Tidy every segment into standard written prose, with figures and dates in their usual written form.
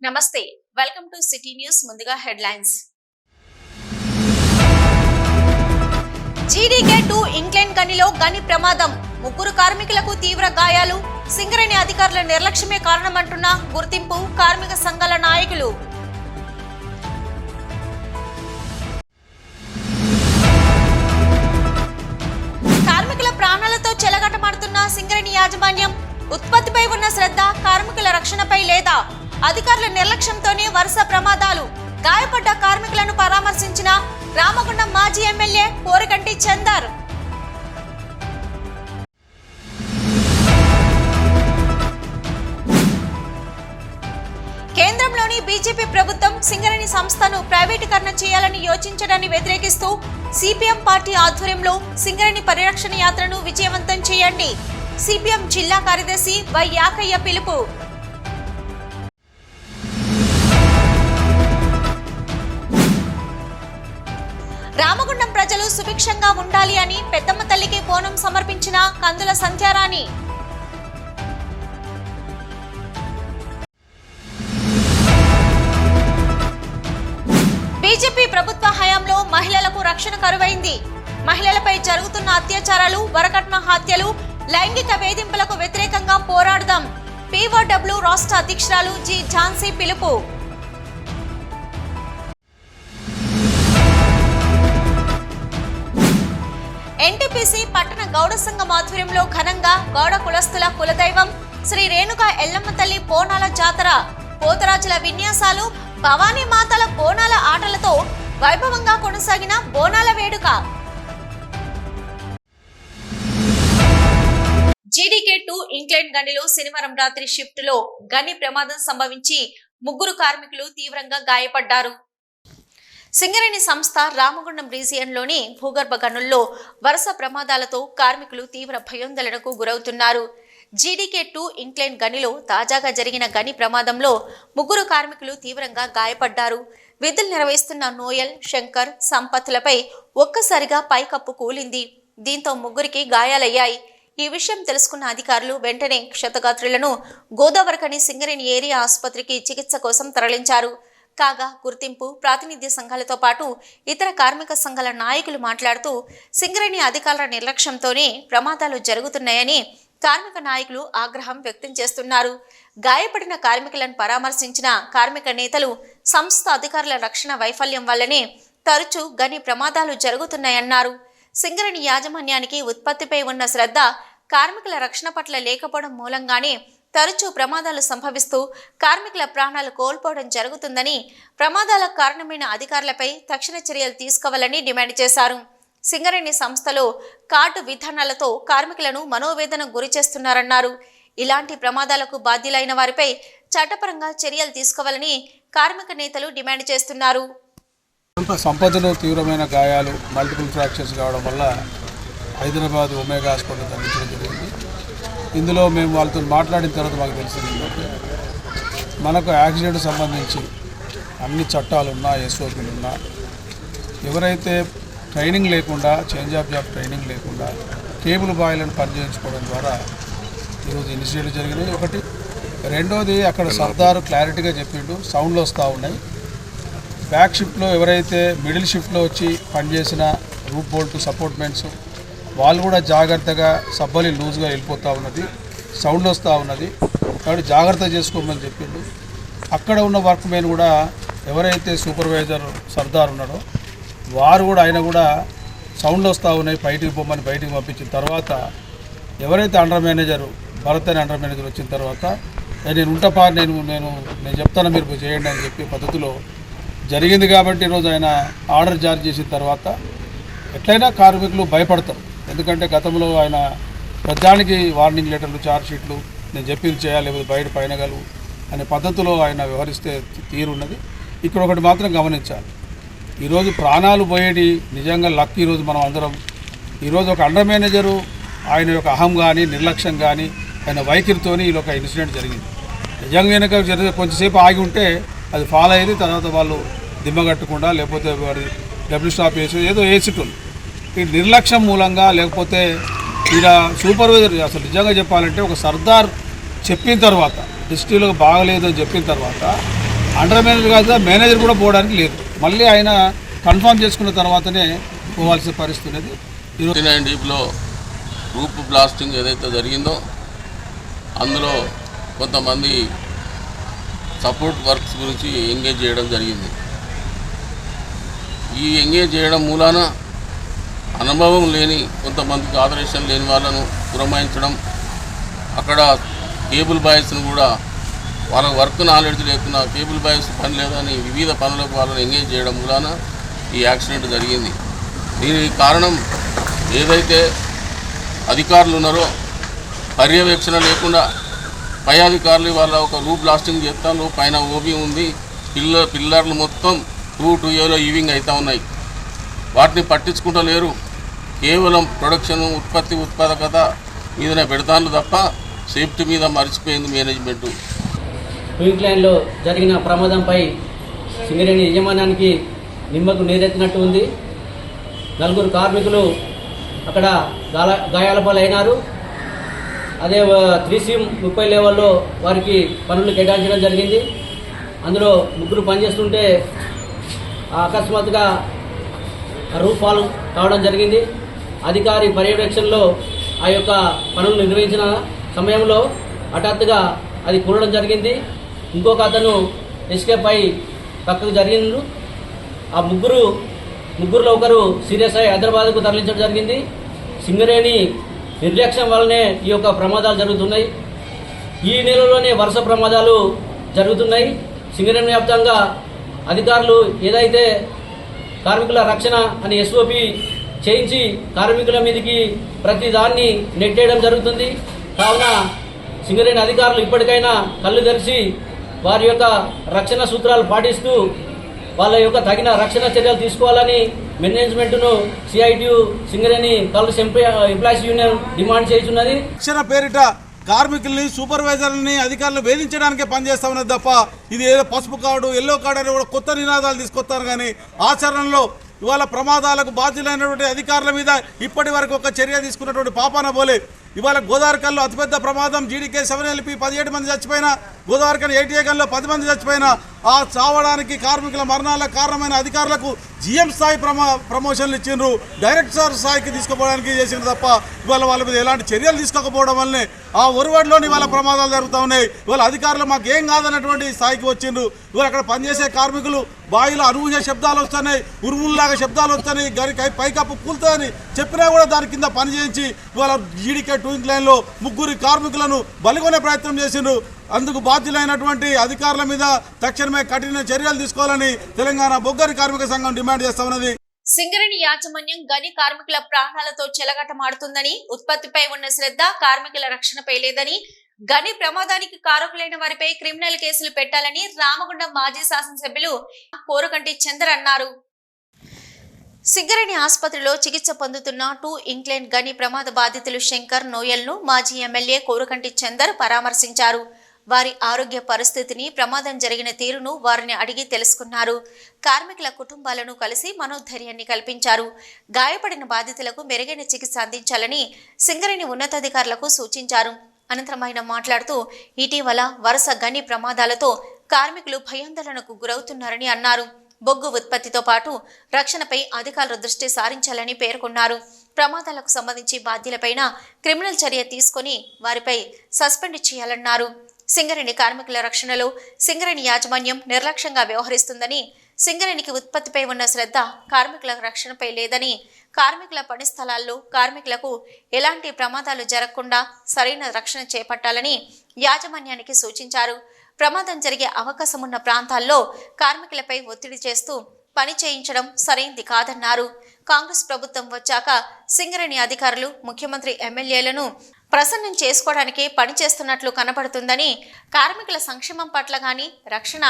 నమస్తే welcome to city news ముందుగా headlines GDK2 England గనిలో గని ప్రమాదం ముగ్గురు కార్మికులకు తీవ్ర గాయాలు సింగరేణి అధికారుల నిర్లక్ష్యమే కారణమంటున్న గుర్తింపు కార్మిక సంఘాల నాయకులు కార్మికుల ప్రాణాలతో చెలగటమాడుతున్న సింగరేణి యాజమాన్యం ఉత్పత్తిపై ఉన్న శ్రద్ధ కార్మికుల రక్షణపై లేదా అధికారుల నిర్లక్ష్యంతోనే వరుస ప్రమాదాలు గాయపడ్డ కార్మికులను పరామర్శించిన రామగుండం మాజీ ఎమ్మెల్యే పోరికంటి చందర్ కేంద్రంలోని బీజేపీ ప్రభుత్వం సింగరేణి సంస్థను ప్రైవేటీకరణ చేయాలని యోచించడాన్ని వ్యతిరేకిస్తూ సిపిఎం పార్టీ ఆధ్వర్యంలో సింగరేణి పరిరక్షణ యాత్రను విజయవంతం చేయండి సిపిఎం జిల్లా కార్యదర్శి వై యాకయ్య పిలుపు రామగుండం ప్రజలు సుభిక్షంగా ఉండాలి అని పెద్దమ్మ తల్లికి బోనం సమర్పించిన కందుల సంధ్యారాణి బీజేపీ ప్రభుత్వ హయాంలో మహిళలకు రక్షణ కరువైంది మహిళలపై జరుగుతున్న అత్యాచారాలు వరకట్న హత్యలు లైంగిక వేధింపులకు వ్యతిరేకంగా పోరాడదాం పీఓడబ్ల్యూ రాష్ట్ర అధ్యక్షురాలు జి ఝాన్సీ పిలుపు ఎన్టీపీసీ పట్టణ గౌడ సంఘం ఆధ్వర్యంలో ఘనంగా గౌడ కులస్తుల కులదైవం శ్రీ రేణుక ఎల్లమ్మ తల్లి బోనాల జాతర పోతరాజుల విన్యాసాలు భవానీ మాతల బోనాల ఆటలతో వైభవంగా కొనసాగిన బోనాల వేడుక GDK2 ఇంగ్లాండ్ గనిలో శనివారం రాత్రి షిఫ్ట్ లో గని ప్రమాదం సంభవించి ముగ్గురు కార్మికులు తీవ్రంగా గాయపడ్డారు సింగరేణి సంస్థ రామగుండం రీజియన్లోని భూగర్భ గనుల్లో వరుస ప్రమాదాలతో కార్మికులు తీవ్ర భయోందోళనకు గురవుతున్నారు GDK2 ఇంగ్లాండ్ గనిలో తాజాగా జరిగిన గని ప్రమాదంలో ముగ్గురు కార్మికులు తీవ్రంగా గాయపడ్డారు విధులు నిర్వహిస్తున్న నోయల్ శంకర్ సంపత్లపై ఒక్కసారిగా పైకప్పు కూలింది దీంతో ముగ్గురికి గాయాలయ్యాయి ఈ విషయం తెలుసుకున్న అధికారులు వెంటనే క్షతగాత్రులను గోదావరిఖని సింగరేణి ఏరియా ఆసుపత్రికి చికిత్స కోసం తరలించారు కాగా గుర్తింపు ప్రాతినిధ్య సంఘాలతో పాటు ఇతర కార్మిక సంఘాల నాయకులు మాట్లాడుతూ సింగరేణి అధికారుల నిర్లక్ష్యంతోనే ప్రమాదాలు జరుగుతున్నాయని కార్మిక నాయకులు ఆగ్రహం వ్యక్తం చేస్తున్నారు గాయపడిన కార్మికులను పరామర్శించిన కార్మిక నేతలు సంస్థ అధికారుల రక్షణ వైఫల్యం వల్లనే తరచూ గని ప్రమాదాలు జరుగుతున్నాయన్నారు సింగరేణి యాజమాన్యానికి ఉత్పత్తిపై ఉన్న శ్రద్ధ కార్మికుల రక్షణ పట్ల లేకపోవడం మూలంగానే తరచూ ప్రమాదాలు సంభవిస్తూ కార్మికుల ప్రాణాలు కోల్పోవడం జరుగుతుందని ప్రమాదాలకు కారణమైన అధికారులపై తక్షణ చర్యలు తీసుకోవాలని డిమాండ్ చేశారు సింగరేణి సంస్థలో కార్డు విధానాలతో కార్మికులను మనోవేదన గురి చేస్తున్నారన్నారు ఇలాంటి ప్రమాదాలకు బాధ్యులైన వారిపై చట్టపరంగా చర్యలు తీసుకోవాలని కార్మిక నేతలు డిమాండ్ చేస్తున్నారు సంపదలో తీవ్రమైన గాయాలు మల్టిపుల్ ఫ్రాక్చర్స్ కావడం వల్ల హైదరాబాద్ ఒమేగా హాస్పిటల్ తరలించడం జరిగింది ఇందులో మేము వాళ్ళతో మాట్లాడిన తర్వాత మాకు తెలిసింది ఏంటంటే మనకు యాక్సిడెంట్ సంబంధించి అన్ని చట్టాలున్నా ఎస్ఓపీలున్నా ఎవరైతే ట్రైనింగ్ లేకుండా చేంజ్ ఆఫ్ జాబ్ ట్రైనింగ్ లేకుండా కేబుల్ బాయ్లను పనిచేయించుకోవడం ద్వారా ఈరోజు ఇనిషియేటివ్ జరిగినాయి ఒకటి రెండోది అక్కడ సర్దారు క్లారిటీగా చెప్పిండు సౌండ్లు వస్తూ ఉన్నాయి బ్యాక్ షిఫ్ట్లో ఎవరైతే మిడిల్ షిఫ్ట్లో వచ్చి పనిచేసిన రూప్ బోల్ట్ సపోర్ట్మెంట్స్ వాళ్ళు కూడా జాగ్రత్తగా సబ్బలి లూజ్గా వెళ్ళిపోతూ ఉన్నది సౌండ్ వస్తూ ఉన్నది కాబట్టి జాగ్రత్త చేసుకోమని చెప్పిండు అక్కడ ఉన్న వర్క్ మెన్ కూడా ఎవరైతే సూపర్వైజర్ సర్దార్ ఉన్నాడో వారు కూడా ఆయన కూడా సౌండ్ వస్తూ ఉన్నాయి బయటికి పోమని బయటికి పంపించిన తర్వాత ఎవరైతే అండర్ మేనేజరు భరత్ అని అండర్ మేనేజర్ వచ్చిన తర్వాత నేను ఉంటాపా నేను చెప్తాను మీరు చేయండి అని చెప్పి పద్ధతిలో జరిగింది కాబట్టి ఈరోజు ఆయన ఆర్డర్ జారీ చేసిన తర్వాత ఎట్లయినా కార్మికులు భయపడతారు ఎందుకంటే గతంలో ఆయన ప్రజానికి వార్నింగ్ లెటర్లు ఛార్జ్ షీట్లు నేను చెప్పింది చేయాలి లేకపోతే బయట పైనగలవు అనే పద్ధతిలో ఆయన వ్యవహరిస్తే తీరున్నది ఇక్కడ ఒకటి మాత్రం గమనించాలి ఈరోజు ప్రాణాలు పోయేటి నిజంగా లక్ ఈరోజు మనం అందరం ఈరోజు ఒక అండర్ మేనేజరు ఆయన యొక్క అహం కానీ నిర్లక్ష్యం కానీ ఆయన వైఖరితోని ఈ ఒక ఇన్సిడెంట్ జరిగింది నిజంగా వెనక జరిగే కొంచెంసేపు ఆగి ఉంటే అది ఫాలో అయ్యేది తర్వాత వాళ్ళు దిమ్మగట్టకుండా లేకపోతే వారి డబ్ల్యూ స్టాప్ వేసి ఏదో వేసేటోళ్ళు ఈ నిర్లక్ష్యం మూలంగా లేకపోతే ఇలా సూపర్వైజర్ అసలు నిజంగా చెప్పాలంటే ఒక సర్దార్ చెప్పిన తర్వాత డిస్ట్రిక్ట్లో బాగలేదు అని చెప్పిన తర్వాత అండర్ మేనేజర్ కాదు, మేనేజర్ కూడా పోవడానికి లేదు. మళ్ళీ ఆయన కన్ఫర్మ్ చేసుకున్న తర్వాతనే పోవాల్సిన పరిస్థితి ఉన్నది. ఈరోజు డీప్లో రూప్ బ్లాస్టింగ్ ఏదైతే జరిగిందో అందులో కొంతమంది సపోర్ట్ వర్క్స్ గురించి ఎంగేజ్ చేయడం జరిగింది. ఈ ఎంగేజ్ చేయడం మూలాన అనుభవం లేని కొంతమందికి ఆదరేషన్ లేని వాళ్ళను పురమాయించడం, అక్కడ కేబుల్ బాయ్స్ను కూడా వాళ్ళ వర్క్ నాలెడ్జ్ లేకున్నా కేబుల్ బాయ్స్ పని లేదని వివిధ పనులకు వాళ్ళని ఎంగేజ్ చేయడం మూలాన ఈ యాక్సిడెంట్ జరిగింది. దీనికి కారణం ఏదైతే అధికారులు ఉన్నారో పర్యవేక్షణ లేకుండా పై అధికారులు వాళ్ళ ఒక రూప్ బ్లాస్టింగ్ చేస్తాను, పైన ఓబీ ఉంది, పిల్లర్లు మొత్తం 2 ఈవింగ్ అవుతూ ఉన్నాయి. వాటిని పట్టించుకుంటూ లేరు. కేవలం ప్రొడక్షన్ ఉత్పాదకత మీదనే పెడతాను తప్ప సేఫ్టీ మీద మర్చిపోయింది మేనేజ్మెంటు. ట్వింక్ లైన్లో జరిగిన ప్రమాదంపై సింగరేణి యజమానానికి నిమ్మకు నీరెత్తినట్టు ఉంది. 4 కార్మికులు అక్కడ గాయాల పాలైనారు. అదే 3C30 లెవెల్లో వారికి పనులు కేటాయించడం జరిగింది. అందులో 3 పనిచేస్తుంటే అకస్మాత్తుగా రూఫ్ ఫాల్ కావడం జరిగింది. అధికారి పర్యవేక్షణలో ఆ యొక్క పనులు నిర్వహించిన సమయంలో హఠాత్తుగా అది కూలడం జరిగింది. ఇంకొక అతను ఎస్కేప్ అయి పక్కకు జరిగింది. ఆ ముగ్గురులో ఒకరు సీరియస్ అయి హైదరాబాద్కు తరలించడం జరిగింది. సింగరేణి నిర్లక్ష్యం వల్లనే ఈ యొక్క ప్రమాదాలు జరుగుతున్నాయి. ఈ నెలలోనే వరుస ప్రమాదాలు జరుగుతున్నాయి. సింగరేణి వ్యాప్తంగా అధికారులు ఏదైతే కార్మికుల రక్షణ అని ఎస్ఓపి చేయించి కార్మికుల మీదకి ప్రతి దాన్ని నెట్టేయడం జరుగుతుంది. కావున సింగరేణి అధికారులు ఇప్పటికైనా కళ్ళు తెరిచి వారి యొక్క రక్షణ సూత్రాలు పాటిస్తూ వాళ్ళ యొక్క తగిన రక్షణ చర్యలు తీసుకోవాలని మేనేజ్మెంట్ను సిఐటియు సింగరేణి కల్స్ ఎంప్లాయీస్ యూనియన్ డిమాండ్ చేస్తున్నది. రక్షణ పేరిట కార్మికుల్ని, సూపర్వైజర్లని అధికారులు వేధించడానికే పనిచేస్తా ఉన్నది తప్ప ఇది ఏదో పసుపు కార్డు, ఎల్లో కార్డు అని కూడా కొత్త నినాదాలు తీసుకొస్తారు. కానీ ఆచరణలో ఇవాళ ప్రమాదాలకు బాధ్యులైనటువంటి అధికారుల మీద ఇప్పటి వరకు ఒక చర్య తీసుకున్నటువంటి పాపాన పోలే. ఇవాళ గోదావరికల్లో అతిపెద్ద ప్రమాదం జీడీకే 7LP 17 మంది చచ్చిపోయినా, గోదావరికల్ 88 10 మంది చచ్చిపోయినా ఆ చావడానికి కార్మికుల మరణాలకు కారణమైన అధికారులకు GM స్థాయి ప్రమోషన్లు ఇచ్చిండ్రు, డైరెక్టర్ స్థాయికి తీసుకుపోవడానికి చేసిండ్రు తప్ప ఇవాళ వాళ్ళ మీద ఎలాంటి చర్యలు తీసుకోకపోవడం వల్లనే ఆ ఒరువాడిలోని వాళ్ళ ప్రమాదాలు జరుగుతూ ఉన్నాయి. ఇవాళ అధికారులు మాకేం కాదన్నటువంటి స్థాయికి వచ్చిండ్రు. ఇవాళ అక్కడ పనిచేసే కార్మికులు బావిలో అనూహ్య శబ్దాలు వస్తున్నాయి, ఉరుముల్లాగా శబ్దాలు వస్తున్నాయి, గరికి పైకప్పు కూలుతాయని చెప్పినా కూడా దాని కింద పని చేయించి ఇవాళ జీడీకే ట్వింక్ లైన్లో 3 కార్మికులను బలిగొనే ప్రయత్నం చేసిండ్రు. అందుకు బాధ్యులైనటువంటి అధికారుల మీద తక్షణమే కఠిన చర్యలు తీసుకోవాలని తెలంగాణ బొగ్గరి కార్మిక సంఘం డిమాండ్ చేస్తా ఉన్నది. సింగరేణి యాజమాన్యం గని కార్మికుల ప్రాణాలతో చెలగటమాడుతుందని, ఉత్పత్తిపై ఉన్న శ్రద్ధ కార్మికుల రక్షణపై లేదని, గని ప్రమాదానికి కారకులైన వారిపై క్రిమినల్ కేసులు పెట్టాలని రామగుండం మాజీ శాసనసభ్యులు కోరుకంటి చందర్ అన్నారు. సింగరేణి ఆసుపత్రిలో చికిత్స పొందుతున్న 2 ఇంక్లైన్ గని ప్రమాద బాధితులు శంకర్, నోయల్ను మాజీ ఎమ్మెల్యే కోరుకంటి చందర్ పరామర్శించారు. వారి ఆరోగ్య పరిస్థితిని, ప్రమాదం జరిగిన తీరును వారిని అడిగి తెలుసుకున్నారు. కార్మికుల కుటుంబాలను కలిసి మనోధైర్యాన్ని కల్పించారు. గాయపడిన బాధితులకు మెరుగైన చికిత్స అందించాలని సింగరేణి ఉన్నతాధికారులకు సూచించారు. అనంతరం ఆయన మాట్లాడుతూ ఇటీవల వరుస గని ప్రమాదాలతో కార్మికులు భయాందోళనకు గురవుతున్నారని అన్నారు. బొగ్గు ఉత్పత్తితో పాటు రక్షణపై అధికారులు దృష్టి సారించాలని పేర్కొన్నారు. ప్రమాదాలకు సంబంధించి బాధ్యులపైన క్రిమినల్ చర్య తీసుకుని వారిపై సస్పెండ్ చేయాలన్నారు. సింగరేణి కార్మికుల రక్షణలో సింగరేణి యాజమాన్యం నిర్లక్ష్యంగా వ్యవహరిస్తుందని, సింగరేణికి ఉత్పత్తిపై ఉన్న శ్రద్ధ కార్మికుల రక్షణపై లేదని, కార్మికుల పని స్థలాల్లో కార్మికులకు ఎలాంటి ప్రమాదాలు జరగకుండా సరైన రక్షణ చేపట్టాలని యాజమాన్యానికి సూచించారు. ప్రమాదం జరిగే అవకాశం ఉన్న ప్రాంతాల్లో కార్మికులపై ఒత్తిడి చేస్తూ పని చేయించడం సరైంది కాదన్నారు. కాంగ్రెస్ ప్రభుత్వం వచ్చాక సింగరేణి అధికారులు ముఖ్యమంత్రి ఎమ్మెల్యేలను ప్రసన్నం చేసుకోవడానికే పనిచేస్తున్నట్లు కనబడుతుందని, కార్మికుల సంక్షేమం పట్ల గాని రక్షణ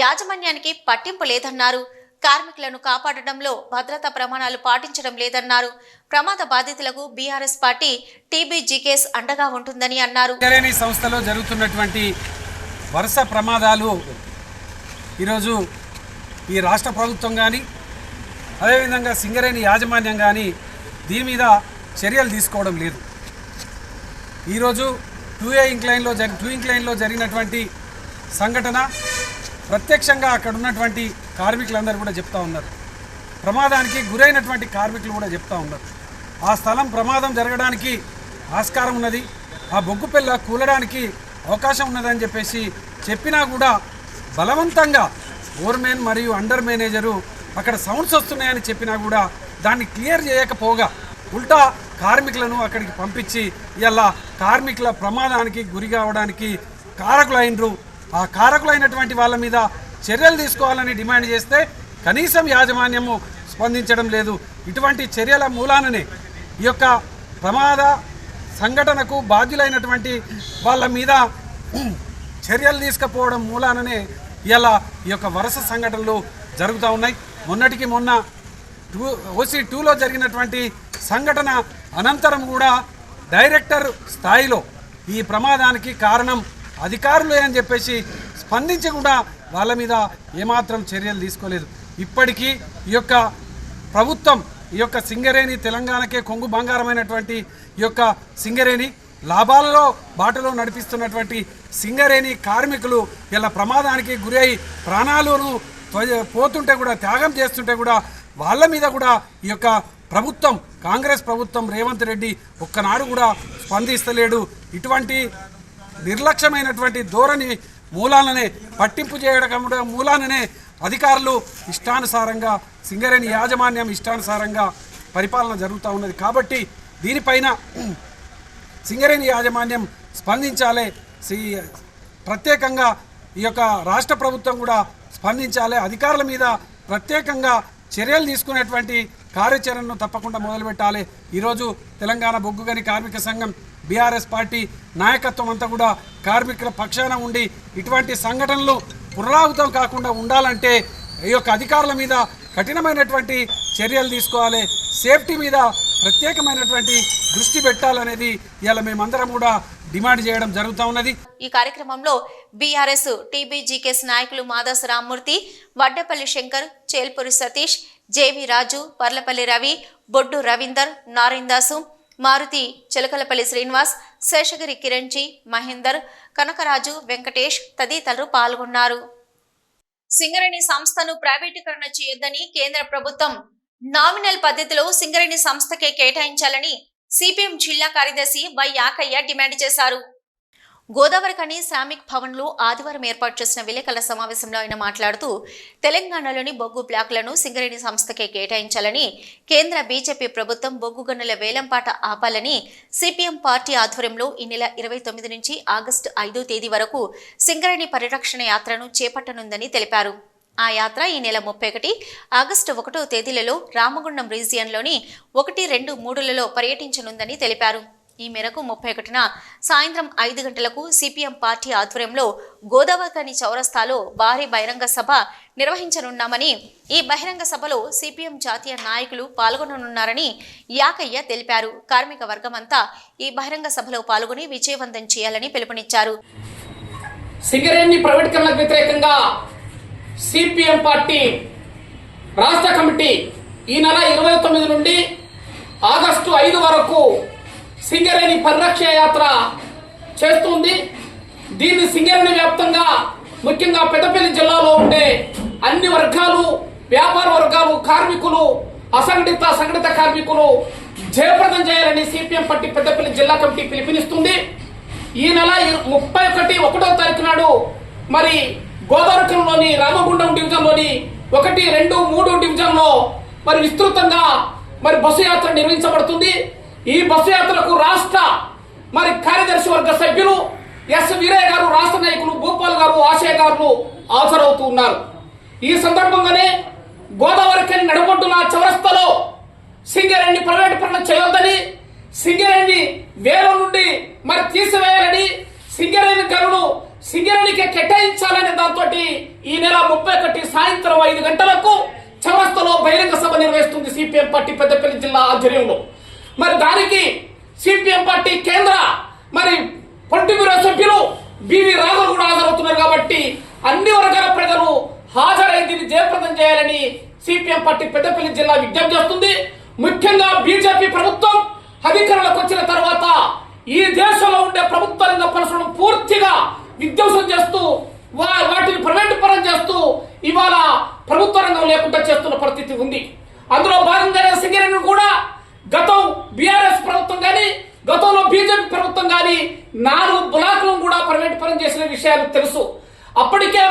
యాజమాన్యానికి పట్టింపు లేదన్నారు. కార్మికులను కాపాడడంలో భద్రతా ప్రమాణాలు పాటించడం లేదన్నారు. ప్రమాద బాధితులకు బీఆర్ఎస్ పార్టీ టీబీజీకేఎస్ అండగా ఉంటుందని అన్నారు. సింగరేణి సంస్థలో జరుగుతున్నటువంటి వరుస ప్రమాదాలు ఈరోజు ఈ రాష్ట్ర ప్రభుత్వం కానీ అదేవిధంగా సింగరేణి యాజమాన్యం కానీ దీని మీద చర్యలు తీసుకోవడం లేదు. ఈరోజు 2 ఇంక్లైన్లో జరిగినటువంటి సంఘటన ప్రత్యక్షంగా అక్కడ ఉన్నటువంటి కార్మికులందరూ కూడా చెప్తా ఉన్నారు. ప్రమాదానికి గురైనటువంటి కార్మికులు కూడా చెప్తా ఉన్నారు. ఆ స్థలం ప్రమాదం జరగడానికి ఆస్కారం ఉన్నది, ఆ బొగ్గు పిల్ల కూలడానికి అవకాశం ఉన్నదని చెప్పేసి చెప్పినా కూడా బలవంతంగా ఓవర్మెన్ మరియు అండర్ మేనేజరు అక్కడ సౌండ్స్ వస్తున్నాయని చెప్పినా కూడా దాన్ని క్లియర్ చేయకపోగా ఉల్టా కార్మికులను అక్కడికి పంపించి ఇలా కార్మికుల ప్రమాదానికి గురి కావడానికి కారకులైనరు. ఆ కారకులైనటువంటి వాళ్ళ మీద చర్యలు తీసుకోవాలని డిమాండ్ చేస్తే కనీసం యాజమాన్యము స్పందించడం లేదు. ఇటువంటి చర్యల మూలాననే ఈ యొక్క ప్రమాద సంఘటనకు బాధ్యులైనటువంటి వాళ్ళ మీద చర్యలు తీసుకుపోవడం మూలాననే ఇలా ఈ యొక్క వరుస సంఘటనలు జరుగుతూ ఉన్నాయి. మొన్నటికి మొన్న OC2లో జరిగినటువంటి సంఘటన అనంతరం కూడా డైరెక్టర్ స్థాయిలో ఈ ప్రమాదానికి కారణం అధికారులే అని చెప్పేసి స్పందించి కూడా వాళ్ళ మీద ఏమాత్రం చర్యలు తీసుకోలేదు. ఇప్పటికీ ఈ యొక్క ప్రభుత్వం ఈ యొక్క సింగరేణి తెలంగాణకే కొంగు బంగారమైనటువంటి ఈ యొక్క సింగరేణి లాభాలలో బాటలో నడిపిస్తున్నటువంటి సింగరేణి కార్మికులు ఇలా ప్రమాదానికి గురై ప్రాణాలను పోతుంటే కూడా త్యాగం చేస్తుంటే కూడా వాళ్ళ మీద కూడా ఈ యొక్క ప్రభుత్వం కాంగ్రెస్ ప్రభుత్వం రేవంత్ రెడ్డి ఒక్కనాడు కూడా స్పందిస్తలేడు. ఇటువంటి నిర్లక్ష్యమైనటువంటి ధోరణి మూలాలనే పట్టింపు చేయడం మూలాలనే అధికారులు ఇష్టానుసారంగా సింగరేణి యాజమాన్యం ఇష్టానుసారంగా పరిపాలన జరుగుతూ ఉన్నది. కాబట్టి దీనిపైన సింగరేణి యాజమాన్యం స్పందించాలి. ప్రత్యేకంగా ఈ యొక్క రాష్ట్ర ప్రభుత్వం కూడా స్పందించాలి. అధికారుల మీద ప్రత్యేకంగా చర్యలు తీసుకునేటువంటి కార్యాచరణను తప్పకుండా మొదలుపెట్టాలి. ఈరోజు తెలంగాణ బొగ్గు గని కార్మిక సంఘం బీఆర్ఎస్ పార్టీ నాయకత్వం అంతా కూడా కార్మికుల పక్షాన ఉండి ఇటువంటి సంఘటనలు పునరావృతం కాకుండా ఉండాలంటే ఈ యొక్క అధికారుల మీద కఠినమైనటువంటి చర్యలు తీసుకోవాలి. సేఫ్టీ మీద ప్రత్యేకమైనటువంటి దృష్టి పెట్టాలనేది ఇలా మేమందరం కూడా డిమాండ్ చేయడం జరుగుతూ ఉన్నది. ఈ కార్యక్రమంలో బీఆర్ఎస్ టీబీజీకేఎస్ నాయకులు మాదాసు రామ్మూర్తి, వడ్డపల్లి శంకర్, చేల్పూరి సతీష్, జేవి రాజు, పర్లపల్లి రవి, బొడ్డు రవీందర్, నారాయణదాసు, మారుతి, చిలకలపల్లి శ్రీనివాస్, శేషగిరి కిరణ్జీ, మహేందర్, కనకరాజు, వెంకటేష్ తదితరులు పాల్గొన్నారు. సింగరేణి సంస్థను ప్రైవేటీకరణ చేయొద్దని కేంద్ర ప్రభుత్వం నామినల్ పద్ధతిలో సింగరేణి సంస్థకే కేటాయించాలని సిపిఎం జిల్లా కార్యదర్శి వై యాకయ్య డిమాండ్ చేశారు. గోదావరిఖని శ్రామిక్ భవన్లో ఆదివారం ఏర్పాటు చేసిన విలేకరుల సమావేశంలో ఆయన మాట్లాడుతూ తెలంగాణలోని బొగ్గు బ్లాకులను సింగరేణి సంస్థకే కేటాయించాలని, కేంద్ర బీజేపీ ప్రభుత్వం బొగ్గు గనుల వేలంపాట ఆపాలని సిపిఎం పార్టీ ఆధ్వర్యంలో ఈ నెల 29 నుంచి ఆగస్టు 5వ తేదీ వరకు సింగరేణి పరిరక్షణ యాత్రను చేపట్టనుందని తెలిపారు. ఆ యాత్ర ఈ నెల 31, ఆగస్టు 1వ తేదీలలో రామగుండం రీజియన్లోని 1, 2, 3లలో పర్యటించనుందని తెలిపారు. ఈ మేరకు 31న సాయంత్రం 5 గంటలకు సిపిఎం పార్టీ ఆధ్వర్యంలో గోదావరిఖని చౌరస్తాలో భారీ బహిరంగ సభ నిర్వహించనున్నామని, ఈ బహిరంగ సభలో సిపిఎం జాతీయ నాయకులు పాల్గొననున్నారని యాకయ్య తెలిపారు. కార్మిక వర్గమంతా ఈ బహిరంగ సభలో పాల్గొని విజయవంతం చేయాలని పిలుపునిచ్చారు. సింగరేణి ప్రైవేటీకరణకు వ్యతిరేకంగా సిపిఎం పార్టీ రాష్ట్ర కమిటీ ఈ నెల 29 నుండి ఆగస్టు 5 వరకు సింగరేణి పరిరక్షణ యాత్ర చేస్తుంది. దీన్ని సింగరేణి వ్యాప్తంగా ముఖ్యంగా పెద్దపల్లి జిల్లాలో ఉండే అన్ని వర్గాలు, వ్యాపార వర్గాలు, కార్మికులు, అసంఘటిత సంఘటిత కార్మికులు జయప్రదం చేయాలని సిపిఎం పార్టీ పెద్దపల్లి జిల్లా కమిటీ పిలుపునిస్తుంది. ఈ నెల 31వ తారీఖు నాడు మరి గోదావరిఖనిలోని రామగుండం డివిజన్లోని 1, 2, 3 డివిజన్లో మరి విస్తృతంగా మరి బస్సు యాత్ర నిర్వహించబడుతుంది. ఈ బస్సు యాత్రకు రాష్ట్ర మరి కార్యదర్శి వర్గ సభ్యులు ఎస్ వీరయ్య గారు, రాష్ట్ర నాయకులు భూపాల్ గారు, ఆశయ గారు హాజరవుతూ ఉన్నారు. ఈ సందర్భంగానే గోదావరిఖని నడుబొడ్డున చౌరస్తాలో సింగరేణి ప్రైవేటీకరణ చేయొద్దని, సింగరేణి వేల నుండి మరి తీసివేయాలని, సింగరేణి గనులు సింగరేణికి కేటాయించాలనే దాంతో ఈ నెల 31 సాయంత్రం 5 గంటలకు చౌరస్తాలో బహిరంగ సభ నిర్వహిస్తుంది సిపిఎం పార్టీ పెద్దపల్లి జిల్లా ఆధ్వర్యంలో. మరి దానికి సిపిఎం పార్టీ కేంద్ర మరి పొలిట్ బ్యూరో సభ్యులు బివి రాఘవ్ కూడా హాజరవుతున్నారు. కాబట్టి అన్ని వర్గాల ప్రజలు హాజరై దీన్ని జయప్రదం చేయాలని సిపిఎం పార్టీ పెద్దపల్లి జిల్లా విజ్ఞప్తి చేస్తుంది. ముఖ్యంగా బీజేపీ ప్రభుత్వం అధికారంలోకి వచ్చిన తర్వాత ఈ దేశంలో ఉండే ప్రభుత్వ రంగ పరిశ్రమను పూర్తిగా విధ్వంసం చేస్తూ వాటిని ప్రైవేటు పరం చేస్తూ ఇవాళ ప్రభుత్వ రంగం లేకుండా చేస్తున్న పరిస్థితి ఉంది. అందులో భాగంగానే సింగరేణిని కూడా గతం బీఆర్ఎస్ ప్రభుత్వం కానీ గతంలో బీజేపీ ప్రభుత్వం కానీ 4 బ్లాకులను కూడా ప్రైవేటు పరం చేసిన విషయాలు తెలుసు. అప్పటికే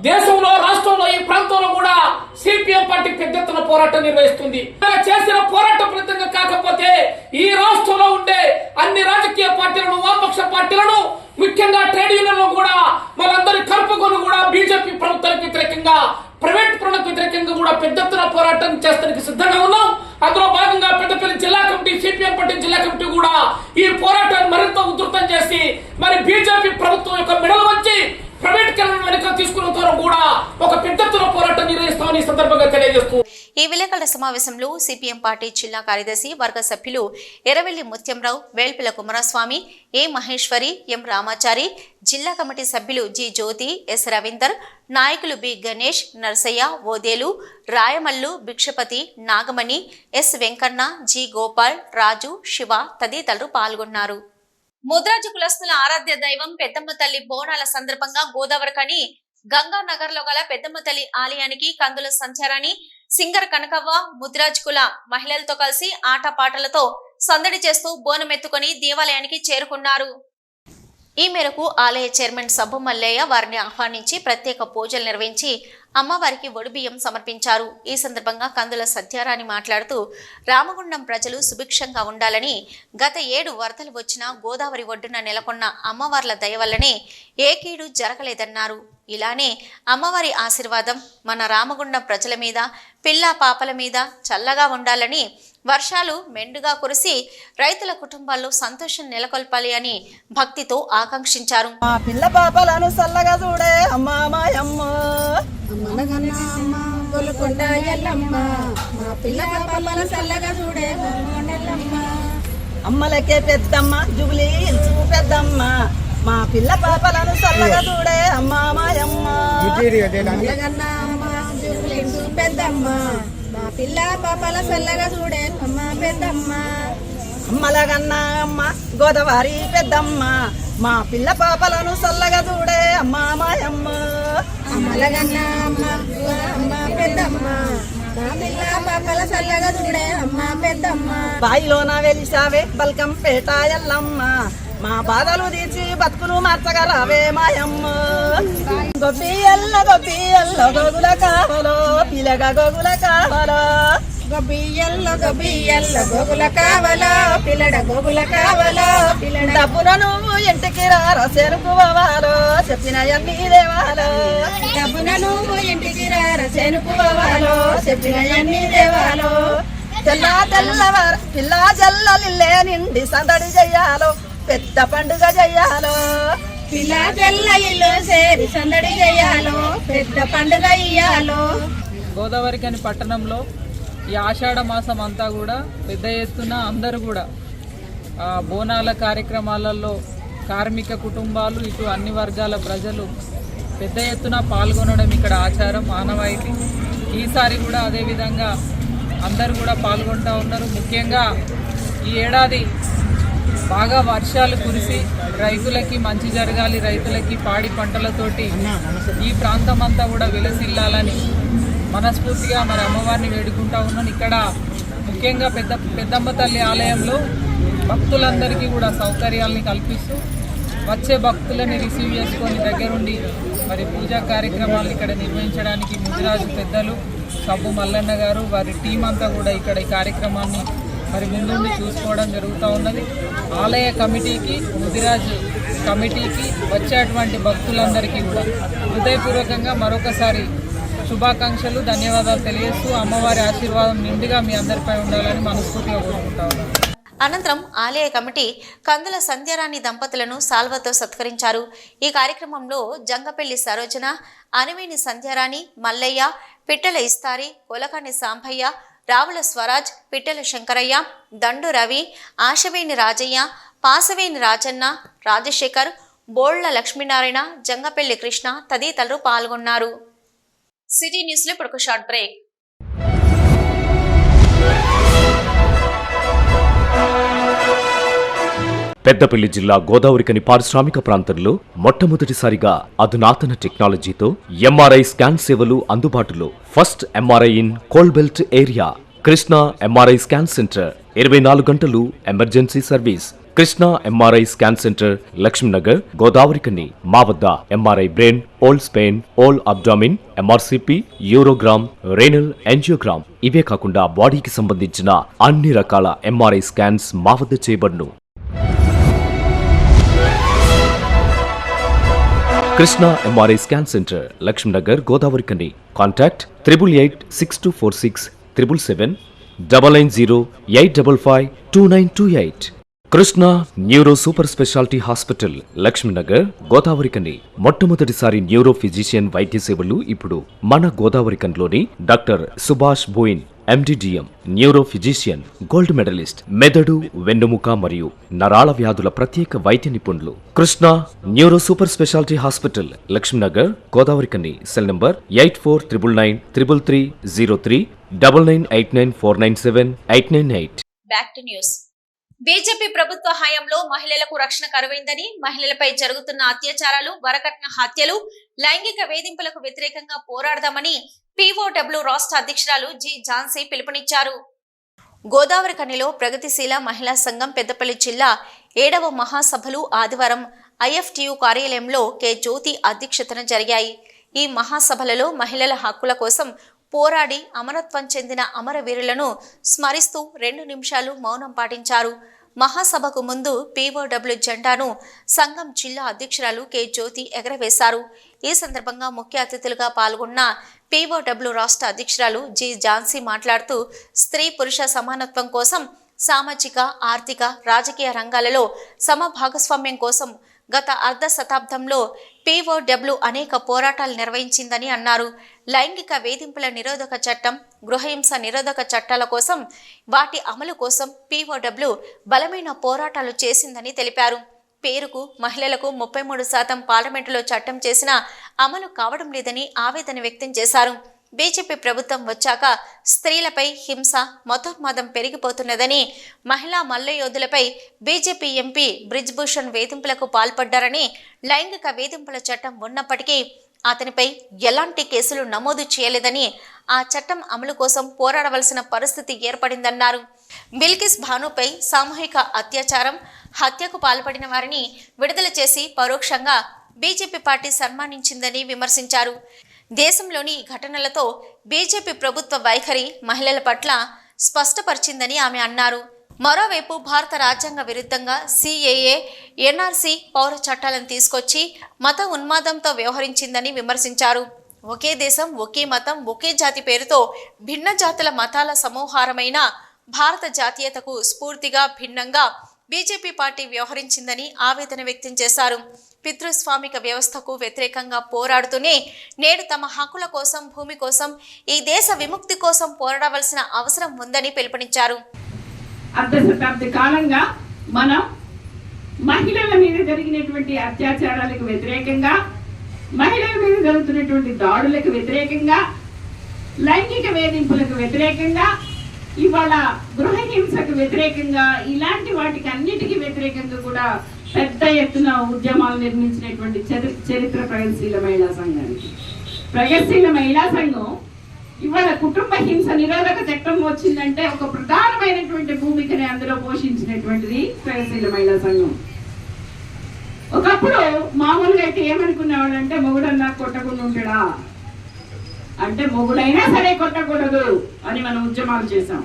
దేశంలో రాష్ట్రంలో ఈ ప్రాంతంలో కూడా సిపిఎం పార్టీ పెద్ద ఎత్తున పోరాటం నిర్వహిస్తుంది. చేసిన పోరాట ఫలితంగా కాకపోతే ఈ రాష్ట్రంలో ఉండే అన్ని రాజకీయ పార్టీలను వామపక్ష పార్టీలను ముఖ్యంగా ట్రేడ్ యూనియన్లు కూడా వాళ్ళందరి కలుపుకొని కూడా బీజేపీ ప్రభుత్వానికి వ్యతిరేకంగా ప్రైవేట్ పరులకు వ్యతిరేకంగా కూడా పెద్ద ఎత్తున పోరాటం చేస్తానికి సిద్ధంగా ఉన్నాం. అందులో భాగంగా పెద్దపల్లి జిల్లా కమిటీ సిపిఎం పార్టీ జిల్లా కమిటీ కూడా ఈ పోరాటాన్ని మరింత ఉధృతం చేసి మరి బీజేపీ ప్రభుత్వం యొక్క మెడలు వచ్చి ప్రైవేటీకరణ వెనుక తీసుకున్న ద్వారా కూడా ఒక పెద్ద ఎత్తున పోరాటం నిర్వహిస్తామని సందర్భంగా తెలియజేస్తూ ఈ విలేకరుల సమావేశంలో సిపిఎం పార్టీ జిల్లా కార్యదర్శి వర్గ సభ్యులు ఎర్రవెల్లి ముత్యంరావు, వేల్పిల కుమారస్వామి, ఏ మహేశ్వరి, ఎం రామాచారి, జిల్లా కమిటీ సభ్యులు జి జ్యోతి, ఎస్ రవీందర్, నాయకులు B Ganesh, Narsaiah, Odelu, Rayamallu, Bhikshapathi, Nagamani, S Venkanna, G Gopal, Raju, Shiva తదితరులు పాల్గొన్నారు. ముద్రాజు కులస్తుల ఆరాధ్య దైవం పెద్దమ్మ తల్లి బోనాల సందర్భంగా గోదావరికని గంగానగర్ లో గల పెద్దమ్మ తల్లి ఆలయానికి కందుల సంచారాన్ని సింగర్ కనకవ్వ ముద్రాజ్ కుల మహిళలతో కలిసి ఆటపాటలతో సందడి చేస్తూ బోనమెత్తుకొని దేవాలయానికి చేరుకున్నారు. ఈ మేరకు ఆలయ చైర్మన్ సబ్బు మల్లయ్య వారిని ఆహ్వానించి ప్రత్యేక పూజలు నిర్వహించి అమ్మవారికి ఒడిబియ్యం సమర్పించారు. ఈ సందర్భంగా కందుల సత్యారాణి మాట్లాడుతూ రామగుండం ప్రజలు సుభిక్షంగా ఉండాలని, గత 7 వరదలు వచ్చినా గోదావరి ఒడ్డున నెలకొన్న అమ్మవార్ల దయ వల్లనే ఏ కీడు జరగలేదన్నారు. ఇలానే అమ్మవారి ఆశీర్వాదం మన రామగుండం ప్రజల మీద, పిల్లా పాపల మీద చల్లగా ఉండాలని, వర్షాలు మెండుగా కురిసి రైతుల కుటుంబాల్లో సంతోషం నెలకొల్పాలి అని భక్తితో ఆకాంక్షించారు. మా పిల్ల పాపలను చల్లగా చూడే అమ్మా మాయమ్మ, అమ్మలకే పెద్దమ్మ జుబిలీ హిల్స్ పెద్దమ్మ, మా పిల్ల పాపలను చల్లగా చూడే అమ్మా మాయమ్మ, పెద్దమ్మ మా పిల్ల పాపల చల్లగా చూడే అమ్మ పెద్దమ్మ, అమ్మలగన్నా అమ్మ గోదావరి పెద్దమ్మ, మా పిల్ల పాపలను చల్లగా చూడే అమ్మా మాయమ్మ, అమ్మలగన్న అమ్మ అమ్మ పెద్దమ్మ మా పిల్ల పాపల చల్లగా చూడే అమ్మ పెద్దమ్మ, బాయిలోన వెలిసావే బల్కంపేట ఎల్లమ్మ, మా బాధలు తీర్చి బతుకులు మార్చగా రావే మాయమ్మ, గొబ్బియల్ల గోగుల కావలో పిల్లగా గోగుల కావలో, గొబ్బియల్ల గోగుల కావలో పిల్లడ గోగుల కావలో, పిల్లడ డబ్బున నువ్వు ఇంటికి రారా చెరుకువాలో చెప్పినయన్నీ దేవాలో, డబ్బున నువ్వు ఇంటికి రార చెనుకువాలో చెప్పినయన్నీ దేవాలో, తెల్లవార పిల్ల జల్లలిల్లే నిండి సందడి చెయ్యాలో పెద్ద పండుగ చెయ్యాలో, పిల్ల జల్ల ఇల్లు సేరి సందడి చెయ్యాలో పెద్ద పండుగ ఇయ్యాలో. గోదావరికని పట్టణంలో ఈ ఆషాఢ మాసం అంతా కూడా పెద్ద ఎత్తున అందరూ కూడా బోనాల కార్యక్రమాలలో కార్మిక కుటుంబాలు ఇటు అన్ని వర్గాల ప్రజలు పెద్ద ఎత్తున పాల్గొనడం ఇక్కడ ఆచారం, ఆనవాయితీ. ఈసారి కూడా అదేవిధంగా అందరూ కూడా పాల్గొంటూ ఉన్నారు. ముఖ్యంగా ఈ ఏడాది బాగా వర్షాలు కురిసి రైతులకి మంచి జరగాలి, రైతులకి పాడి పంటలతోటి ఈ ప్రాంతం అంతా కూడా విలసిల్లాలని మనస్ఫూర్తిగా మరి అమ్మవారిని వేడుకుంటా ఉన్నాను. ఇక్కడ ముఖ్యంగా పెద్దమ్మ తల్లి ఆలయంలో భక్తులందరికీ కూడా సౌకర్యాలని కల్పిస్తూ వచ్చే భక్తులని రిసీవ్ చేసుకొని దగ్గరుండి మరి పూజా కార్యక్రమాలను ఇక్కడ నిర్వహించడానికి ముదిరాజు పెద్దలు సబ్బు మల్లన్న గారు వారి టీం అంతా కూడా ఇక్కడ ఈ కార్యక్రమాన్ని మరి ముందుండి చూసుకోవడం జరుగుతూ ఉన్నది. ఆలయ కమిటీకి, ముదిరాజు కమిటీకి, వచ్చేటువంటి భక్తులందరికీ కూడా హృదయపూర్వకంగా మరొకసారి శుభాకాంక్షలు, ధన్యవాదాలు తెలియజేస్తూ అమ్మవారి ఆశీర్వాదం నిండుగా మీ అందరిపై ఉండాలని మనస్ఫూర్తిగా కోరుకుంటా ఉన్నాను. అనంతరం ఆలయ కమిటీ కందుల సంధ్యారాణి దంపతులను సాల్వతో సత్కరించారు. ఈ కార్యక్రమంలో జంగపెల్లి సరోజన, అనివేని సంధ్యారాణి, మల్లయ్య, పిట్టల ఇస్తారి, కొలకాని సాంభయ్య, రావుల స్వరాజ్, పిట్టల శంకరయ్య, దండు రవి, ఆశవేని రాజయ్య, పాసవేని రాజన్న, రాజశేఖర్, బోళ్ల లక్ష్మీనారాయణ, జంగపెల్లి కృష్ణ తదితరులు పాల్గొన్నారు. సిటీ న్యూస్ లో ఇప్పుడు ఒక షార్ట్ బ్రేక్. పెద్దపల్లి జిల్లా గోదావరికని పారిశ్రామిక ప్రాంతంలో మొట్టమొదటిసారిగా అధునాతన టెక్నాలజీతో ఎంఆర్ఐ స్కాన్ సేవలు అందుబాటులో. First MRI in coal belt area. Krishna MRI scan centre 24 గంటలు emergency service. Krishna MRI scan centre, Lakshminagar, Godavarikhani. మా వద్ద MRI brain, whole spine, whole abdomen, MRCP, urogram, renal angiogram, ఇవే కాకుండా బాడీకి సంబంధించిన అన్ని రకాల ఎంఆర్ఐ స్కాన్స్ మా వద్ద చేయబడును. Krishna MRI scan centre, Lakshminagar, Godavarikhani. Contact 888646 777 990 855 2928. Krishna neuro super speciality hospital, Lakshminagar, Godavarikhani. మొట్టమొదటిసారి న్యూరో ఫిజిషియన్ వైద్య సేవలు ఇప్పుడు మన గోదావరికన్లోని doctor Subhash Boyin, MD DM, neuro physician, gold medallist, మెదడు, వెన్నుముక మరియు నరాల వ్యాధుల ప్రత్యేక వైద్య నిపుణులు. Krishna neuro super speciality hospital, Lakshminagar, Godavarikhani. Cell number 8499 333 03 9989 497 898. Back to news. BJP ప్రభుత్వ హయాంలో మహిళలకు రక్షణ కరువైందని, మహిళలపై జరుగుతున్న అత్యాచారాలు, వరకట్న హత్యలు, లైంగిక వేధింపులకు వ్యతిరేకంగా పోరాడదామని పీఓడబ్ల్యూ రాష్ట్ర అధ్యక్షురాలు జి ఝాన్సీ పిలుపునిచ్చారు. గోదావరికనిలో ప్రగతిశీల మహిళా సంఘం పెద్దపల్లి జిల్లా 7వ మహాసభలు ఆదివారం ఐఎఫ్టియు కార్యాలయంలో కె జ్యోతి అధ్యక్షతన జరిగాయి. ఈ మహాసభలలో మహిళల హక్కుల కోసం పోరాడి అమరత్వం చెందిన అమరవీరులను స్మరిస్తూ 2 నిమిషాలు మౌనం పాటించారు. మహాసభకు ముందు పీఓడబ్ల్యూ జెండాను సంఘం జిల్లా అధ్యక్షురాలు కె జ్యోతి ఎగరవేశారు. ఈ సందర్భంగా ముఖ్య అతిథులుగా పాల్గొన్న పీఓడబ్ల్యూ రాష్ట్ర అధ్యక్షురాలు జి ఝాన్సీ మాట్లాడుతూ స్త్రీ పురుష సమానత్వం కోసం, సామాజిక, ఆర్థిక, రాజకీయ రంగాలలో సమభాగస్వామ్యం కోసం గత అర్ధ శతాబ్దంలో పీఓడబ్ల్యూ అనేక పోరాటాలు నిర్వహించిందని అన్నారు. లైంగిక వేధింపుల నిరోధక చట్టం, గృహహింస నిరోధక చట్టాల కోసం, వాటి అమలు కోసం పీఓడబ్ల్యూ బలమైన పోరాటాలు చేసిందని తెలిపారు. పేరుకు మహిళలకు 33% పార్లమెంటులో చట్టం చేసినా అమలు కావడం లేదని ఆవేదన వ్యక్తం చేశారు. బీజేపీ ప్రభుత్వం వచ్చాక స్త్రీలపై హింస, మతోన్మాదం పెరిగిపోతున్నదని, మహిళా మల్లయోధులపై బీజేపీ ఎంపీ బ్రిజ్భూషణ్ వేధింపులకు పాల్పడ్డారని, లైంగిక వేధింపుల చట్టం ఉన్నప్పటికీ అతనిపై ఎలాంటి కేసులు నమోదు చేయలేదని, ఆ చట్టం అమలు కోసం పోరాడవలసిన పరిస్థితి ఏర్పడిందన్నారు. బిల్కిస్ భానుపై సామూహిక అత్యాచారం, హత్యకు పాల్పడిన వారిని విడుదల చేసి పరోక్షంగా బీజేపీ పార్టీ సన్మానించిందని విమర్శించారు. దేశంలోని ఘటనలతో బీజేపీ ప్రభుత్వ వైఖరి మహిళల పట్ల స్పష్టపరిచిందని ఆమె అన్నారు. మరోవైపు భారత రాజ్యాంగ విరుద్ధంగా సిఏఏ, ఎన్ఆర్సీ పౌర చట్టాలను తీసుకొచ్చి మత ఉన్మాదంతో వ్యవహరించిందని విమర్శించారు. ఒకే దేశం, ఒకే మతం, ఒకే జాతి పేరుతో భిన్న జాతుల మతాల సమూహారమైన భారత జాతీయతకు స్ఫూర్తిగా భిన్నంగా బీజేపీ పార్టీ వ్యవహరించిందని ఆవేదన వ్యక్తం చేశారు. పితృస్వామిక వ్యవస్థకు వ్యతిరేకంగా పోరాడుతూనే నేడు తమ హక్కుల కోసం, భూమి కోసం, ఈ దేశ విముక్తి కోసం పోరాడవలసిన అవసరం ఉందని పిలుపునిచ్చారు. అర్ధ శతాబ్ది కాలంగా మనం మహిళల మీద జరిగినటువంటి అత్యాచారాలకు వ్యతిరేకంగా, మహిళల మీద జరుగుతున్నటువంటి దాడులకు వ్యతిరేకంగా, లైంగిక వేధింపులకు వ్యతిరేకంగా, ఇవాళ గృహహింసకు వ్యతిరేకంగా, ఇలాంటి వాటికి అన్నిటికీ వ్యతిరేకంగా కూడా పెద్ద ఎత్తున ఉద్యమాలు నిర్మించినటువంటి చరిత్ర ప్రగతిశీల మహిళా సంఘానికి. ప్రగతిశీల మహిళా సంఘం ఇవాళ కుటుంబ హింస నిరోధక చట్టం వచ్చిందంటే ఒక ప్రధానమైనటువంటి భూమికని అందులో పోషించినటువంటిది ప్రగతిశీల మహిళా సంఘం. ఒకప్పుడు మామూలుగా అయితే ఏమనుకునేవాళ్ళంటే మొగుడన్నా కొట్టకుండా ఉంటాడా అంటే మొగుడైనా సరే కొట్టకూడదు అని మనం ఉద్యమాలు చేసాం.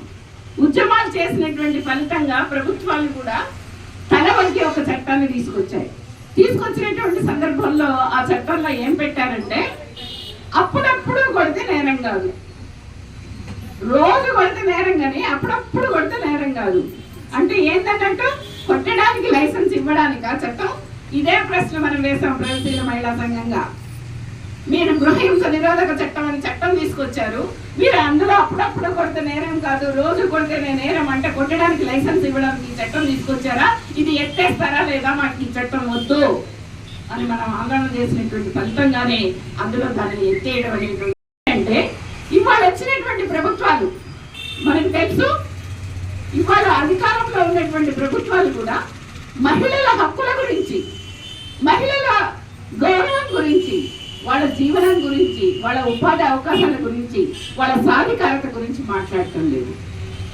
ఉద్యమాలు చేసినటువంటి ఫలితంగా ప్రభుత్వాలు కూడా తల వంటి ఒక చట్టాన్ని తీసుకొచ్చినటువంటి సందర్భంలో ఆ చట్టంలో ఏం పెట్టారంటే అప్పుడప్పుడు కొడితే నేరం కాదు, రోజు కొడితే నేరం కానీ అప్పుడప్పుడు కొడితే నేరం కాదు. అంటే ఏంటంటే కొట్టడానికి లైసెన్స్ ఇవ్వడానికి ఆ చట్టం. ఇదే ప్రశ్న మనం వేసాం ప్రగతిశీల మహిళా సంఘంగా. మీరు గృహహింస నిరోధక చట్టం అని చట్టం తీసుకొచ్చారు, మీరు అందులో అప్పుడప్పుడు కొడితే నేరం కాదు, రోజు కొడితే నేరం అంటే కొట్టడానికి లైసెన్స్ ఇవ్వడానికి ఈ చట్టం తీసుకొచ్చారా? ఇది ఎత్తేస్తారా లేదా? మాకు ఈ చట్టం వద్దు అని మనం ఆందోళన చేసినటువంటి ఫలితంగానే అందులో దానిని ఎత్తేయడం అనేటువంటి. అంటే ఇవాళ వచ్చినటువంటి ప్రభుత్వాలు మనకు తెలుసు, ఇవాళ అధికారంలో ఉన్నటువంటి ప్రభుత్వాలు కూడా మహిళల హక్కుల గురించి, మహిళల గౌరవం గురించి, వాళ్ళ జీవనం గురించి, వాళ్ళ ఉపాధి అవకాశాల గురించి, వాళ్ళ సాధికారత గురించి మాట్లాడటం లేదు.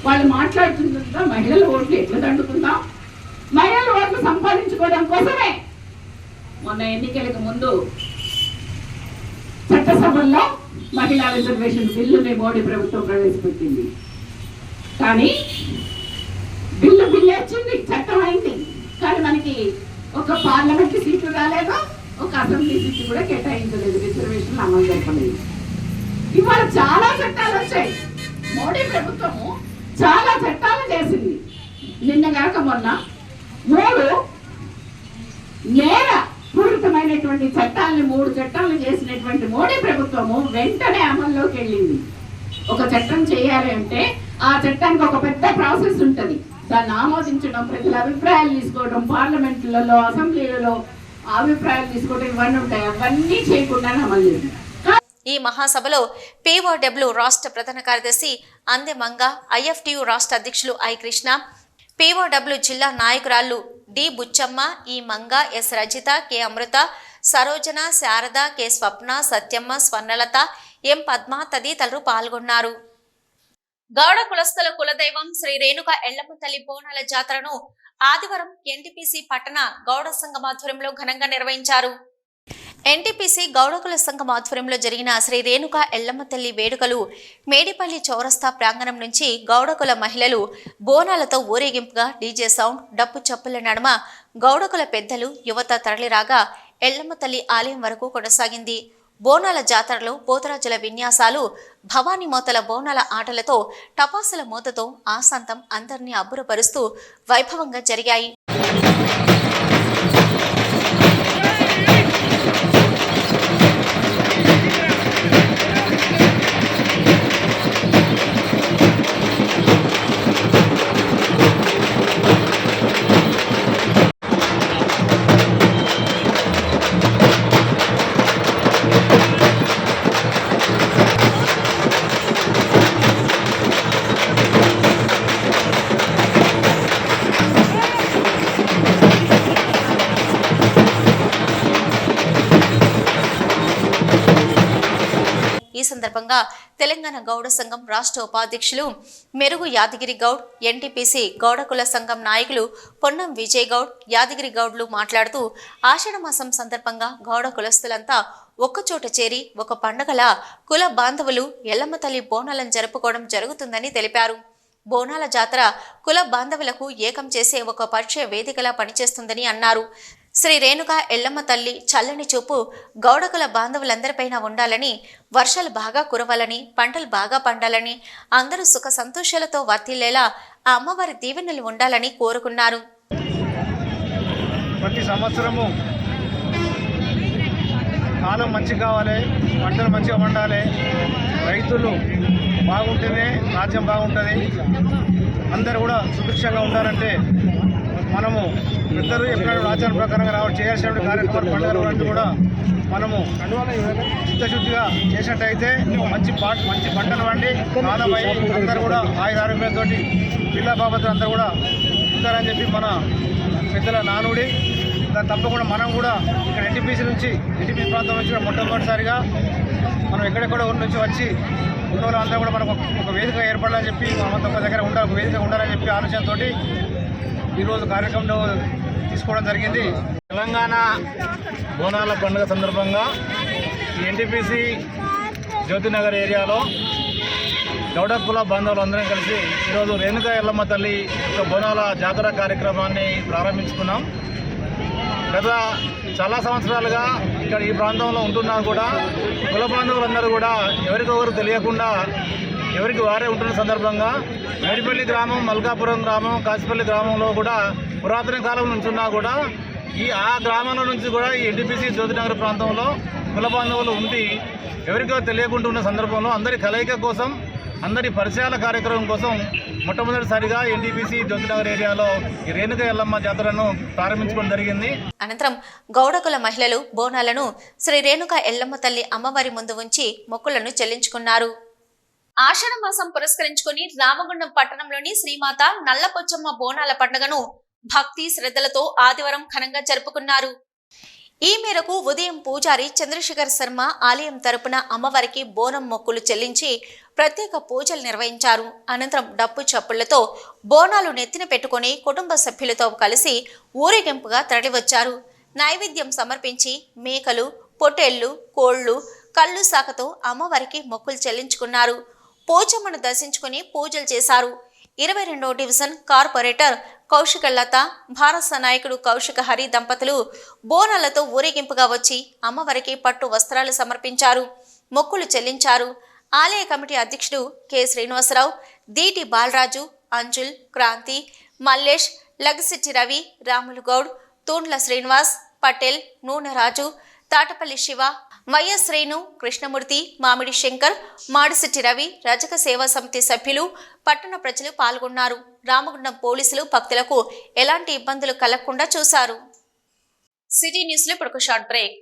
వాళ్ళు మాట్లాడుతుందా మహిళల ఓట్లు ఎట్లా దండుకుందాం, మహిళల ఓట్లు సంపాదించుకోవడం కోసమే మొన్న ఎన్నికలకు ముందు చట్టసభల్లో మహిళా రిజర్వేషన్ బిల్లుని మోడీ ప్రభుత్వం ప్రవేశపెట్టింది. కానీ బిల్లు వచ్చింది, చట్టం అయింది, కానీ మనకి ఒక పార్లమెంట్ సీటు రాలేదు, ఒక అసెంబ్లీ సీటు కూడా కేటాయించలేదు, రిజర్వేషన్లు అమలు జరపలేదు. ఇవాళ చాలా చట్టాలు వచ్చాయి. మోడీ ప్రభుత్వము చాలా చట్టాలు చేసింది. నిన్నగాక మొన్న 3 నేర పూరితమైనటువంటి చట్టాలను 3 చట్టాలను చేసినటువంటి మోడీ ప్రభుత్వము వెంటనే అమల్లోకి వెళ్ళింది. ఒక చట్టం చేయాలి అంటే ఆ చట్టానికి ఒక పెద్ద ప్రాసెస్ ఉంటుంది. దాన్ని ఆమోదించడం, ప్రజల అభిప్రాయాలు తీసుకోవడం, పార్లమెంట్లలో అసెంబ్లీలలో అభిప్రాయాలు తీసుకోవడం, ఇవన్నీ ఉంటాయి. అవన్నీ చేయకుండా అమలు చేసింది. ఈ మహాసభలో పీఓడబ్ల్యూ రాష్ట్ర ప్రధాన కార్యదర్శి అందె మంగ, ఐఎఫ్టియు రాష్ట్ర అధ్యక్షులు ఐ కృష్ణ, పీఓడబ్ల్యూ జిల్లా నాయకురాళ్లు డి బుచ్చమ్మ, ఈ మంగ, ఎస్ రజిత, కె అమృత, సరోజన, శారద, కె స్వప్న, సత్యమ్మ, స్వర్ణలత, ఎం పద్మ తదితరులు పాల్గొన్నారు. గౌడ కులస్తుల కులదైవం శ్రీ రేణుక ఎల్లమ్మ తల్లి బోనాల జాతరను ఆదివారం ఎన్టీపీసీ పట్టణ గౌడ సంఘం ఆధ్వర్యంలో ఘనంగా నిర్వహించారు. ఎన్టీపీసీ గౌడకుల సంఘం ఆధ్వర్యంలో జరిగిన శ్రీ రేణుక ఎల్లమ్మ తల్లి వేడుకలు మేడిపల్లి చౌరస్తా ప్రాంగణం నుంచి గౌడకుల మహిళలు బోనాలతో ఊరేగింపుగా డీజే సౌండ్, డప్పు చప్పుల నడుమ గౌడకుల పెద్దలు, యువత తరలిరాగా ఎల్లమ్మ తల్లి ఆలయం వరకు కొనసాగింది. బోనాల జాతరలో పోతరాజుల విన్యాసాలు, భవానీ మోతల బోనాల ఆటలతో, టపాసుల మూతతో ఆశాంతం అందరినీ అబ్బురపరుస్తూ వైభవంగా జరిగాయి. ఈ సందర్భంగా తెలంగాణ గౌడ సంఘం రాష్ట్ర ఉపాధ్యక్షులు మెరుగు యాదగిరి గౌడ్, ఎన్టీపీసీ గౌడ కుల సంఘం నాయకులు పొన్నం విజయ్ గౌడ్, యాదగిరి గౌడ్లు మాట్లాడుతూ ఆషాఢమాసం సందర్భంగా గౌడ కులస్తులంతా ఒక్కచోట చేరి ఒక పండగలా కుల బాంధవులు ఎల్లమ్మ తల్లి బోనాలను జరుపుకోవడం జరుగుతుందని తెలిపారు. బోనాల జాతర కుల బాంధవులకు ఏకం చేసే ఒక పరిచయ వేదికలా పనిచేస్తుందని అన్నారు. శ్రీ రేణుక ఎల్లమ్మ తల్లి చల్లని చూపు గౌడకుల బాంధవులందరిపైన ఉండాలని, వర్షాలు బాగా కురవాలని, పంటలు బాగా పండాలని, అందరూ సుఖ సంతోషాలతో వర్తిల్లేలా ఆ అమ్మవారి దీవెనలు ఉండాలని కోరుకున్నారు. ప్రతి సంవత్సరము కాలం మంచి కావాలి, పంటలు మంచిగా పండాలి, రైతులు బాగుంటేనే రాజ్యం బాగుంటుంది, అందరూ కూడా సుభిక్షంగా ఉండాలంటే మనము పెద్దలు ఎప్పుడైనా ఆచార ప్రకారంగా చేయాల్సిన కార్యక్రమాలు పండుగలు కూడా మనము చిత్తశుద్ధిగా చేసినట్టయితే మంచి పంటలు పండి ఆదామై అందరూ కూడా ఆరోగ్యంతో పిల్ల బాబతులు అందరూ కూడా ఉంటారని చెప్పి మన పెద్దల నానుడి. దాన్ని తప్పకుండా మనం కూడా ఇక్కడ ఎన్టీపీసీ ప్రాంతం నుంచి మొట్టమొదటిసారిగా మనం ఎక్కడెక్కడ ఊరి నుంచి వచ్చి ఉన్న వాళ్ళందరూ కూడా మనకు ఒక వేదిక ఏర్పడాలని చెప్పి మనమంతా ఒక దగ్గర ఉండాలి, ఒక వేదిక ఉండాలని చెప్పి ఆలోచనతో ఈరోజు కార్యక్రమంలో తీసుకోవడం జరిగింది. తెలంగాణ బోనాల పండుగ సందర్భంగా ఎన్టీపీసీ జ్యోతినగర్ ఏరియాలో గౌడ కుల బాంధవులు అందరం కలిసి ఈరోజు రేణుక ఎల్లమ్మ తల్లి యొక్క బోనాల జాతర కార్యక్రమాన్ని ప్రారంభించుకున్నాం. గత చాలా సంవత్సరాలుగా ఇక్కడ ఈ ప్రాంతంలో ఉంటున్నా కూడా కుల బాంధవులందరూ కూడా ఎవరికొవరు తెలియకుండా ఎవరికి వారే ఉంటున్న సందర్భంగా మేడిపల్లి గ్రామం, మల్కాపురం గ్రామం, కాసిపల్లి గ్రామంలో కూడా పురాతన కాలం నుంచి ఉన్నా కూడా ఆ గ్రామంలో నుంచి కూడా ఈ ఎన్టీపీసీ జ్యోతినగర్ ప్రాంతంలో కుల బాంధవులు ఉండి ఎవరికో తెలియకుండా ఉన్న సందర్భంలో అందరి కలయిక కోసం, అందరి పరిచయాల కార్యక్రమం కోసం మొట్టమొదటిసారిగా ఎన్టీపీసీ జ్యోతినగర్ ఏరియాలో ఈ రేణుక ఎల్లమ్మ జాతరను ప్రారంభించుకోవడం జరిగింది. అనంతరం గౌడకుల మహిళలు బోనాలను శ్రీ రేణుక ఎల్లమ్మ తల్లి అమ్మవారి ముందు ఉంచి మొక్కులను చెల్లించుకున్నారు. ఆషాఢ మాసం పురస్కరించుకుని రామగుండం పట్టణంలోని శ్రీమాత నల్లపోచమ్మ బోనాల పండుగను భక్తి శ్రద్ధలతో ఆదివారం ఘనంగా జరుపుకున్నారు. ఈ మేరకు ఉదయం పూజారి చంద్రశేఖర్ శర్మ ఆలయం తరపున అమ్మవారికి బోనం మొక్కులు చెల్లించి ప్రత్యేక పూజలు నిర్వహించారు. అనంతరం డప్పు చప్పుళ్లతో బోనాలు నెత్తిన పెట్టుకుని కుటుంబ సభ్యులతో కలిసి ఊరేగింపుగా తరలివచ్చారు. నైవేద్యం సమర్పించి మేకలు, పొట్టేళ్లు, కోళ్లు, కళ్ళు శాఖతో అమ్మవారికి మొక్కులు చెల్లించుకున్నారు. పోచమ్మను దర్శించుకుని పూజలు చేశారు. 22వ డివిజన్ కార్పొరేటర్ కౌశిక లత, భారత నాయకుడు కౌశిక హరి దంపతులు బోనాలతో ఊరేగింపుగా వచ్చి అమ్మవారికి పట్టు వస్త్రాలు సమర్పించారు, మొక్కులు చెల్లించారు. ఆలయ కమిటీ అధ్యక్షుడు కె శ్రీనివాసరావు, దీటి బాలరాజు, అంజుల్, క్రాంతి, మల్లేష్, లగసిట్టి రవి, రాములు గౌడ్, తూండ్ల శ్రీనివాస్, పటేల్, నూనెరాజు, తాటపల్లి శివ, మయ్య శ్రేణు, కృష్ణమూర్తి, మామిడి శంకర్, మాడిసిట్టి రవి, రజక సేవా సమితి సభ్యులు, పట్టణ ప్రజలు పాల్గొన్నారు. రామగుండం పోలీసులు భక్తులకు ఎలాంటి ఇబ్బందులు కలగకుండా చూశారు. సిటీ న్యూస్ లో ఇప్పుడు ఒక షార్ట్ బ్రేక్.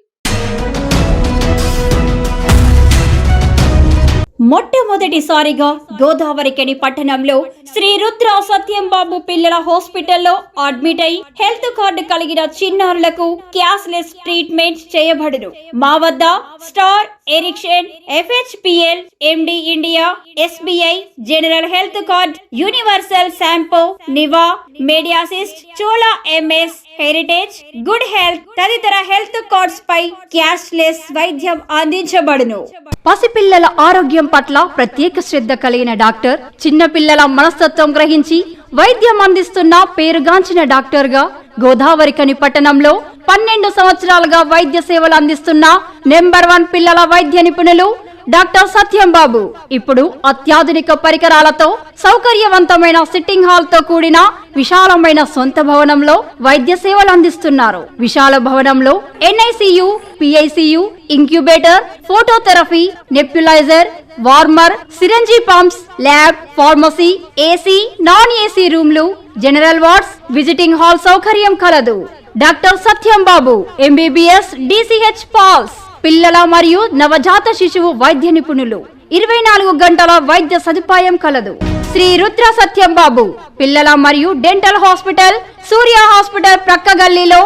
మొట్టమొదటిసారిగా గోదావరికని పట్టణంలో శ్రీ రుద్ర సత్యంబాబు పిల్లల హాస్పిటల్లో అడ్మిట్ అయి హెల్త్ కార్డు కలిగిన చిన్నారులకు క్యాష్లెస్ ట్రీట్మెంట్ చేయబడును. మా వద్ద Star, Ericson, FHPL, MD India, SBI, general health card, Universal Sompo, Niva, Mediassist, Chola MS, Heritage, good health తదితర హెల్త్ కార్డ్స్ పై క్యాష్లెస్ వైద్యం అందించబడును. పసిపిల్లల ఆరోగ్యం పట్ల ప్రత్యేక శ్రద్ధ కలిగిన డాక్టర్, చిన్నపిల్లల మనస్తత్వం గ్రహించి వైద్యం అందిస్తున్న పేరుగాంచిన డాక్టర్ గా గోదావరికని పట్టణంలో 12 సంవత్సరాలుగా వైద్య సేవలు అందిస్తున్న నెంబర్ 1 పిల్లల వైద్య నిపుణులు డాక్టర్ సత్యంబాబు ఇప్పుడు అత్యాధునిక పరికరాలతో సౌకర్యవంతమైన సిట్టింగ్ హాల్ తో కూడిన విశాలమైన సొంత భవనంలో వైద్య సేవలు అందిస్తున్నారు. విశాల భవనంలో NICU, PICU, incubator, phototherapy, nebuliser, warmer, syringe pumps, lab, pharmacy, AC, non AC రూమ్లు, జనరల్ వార్డ్స్, విజిటింగ్ హాల్ సౌకర్యం కలదు. Doctor Satyambabu MBBS, DCH PALS, పిల్లల మరియు నవజాత శిశువు వైద్య నిపుణులు, 24 గంటల వైద్య సదుపాయం కలదు. శ్రీ రుద్ర సత్యంబాబు పిల్లల మరియు డెంటల్ హాస్పిటల్, సూర్య హాస్పిటల్ ప్రక్క గల్లీలో,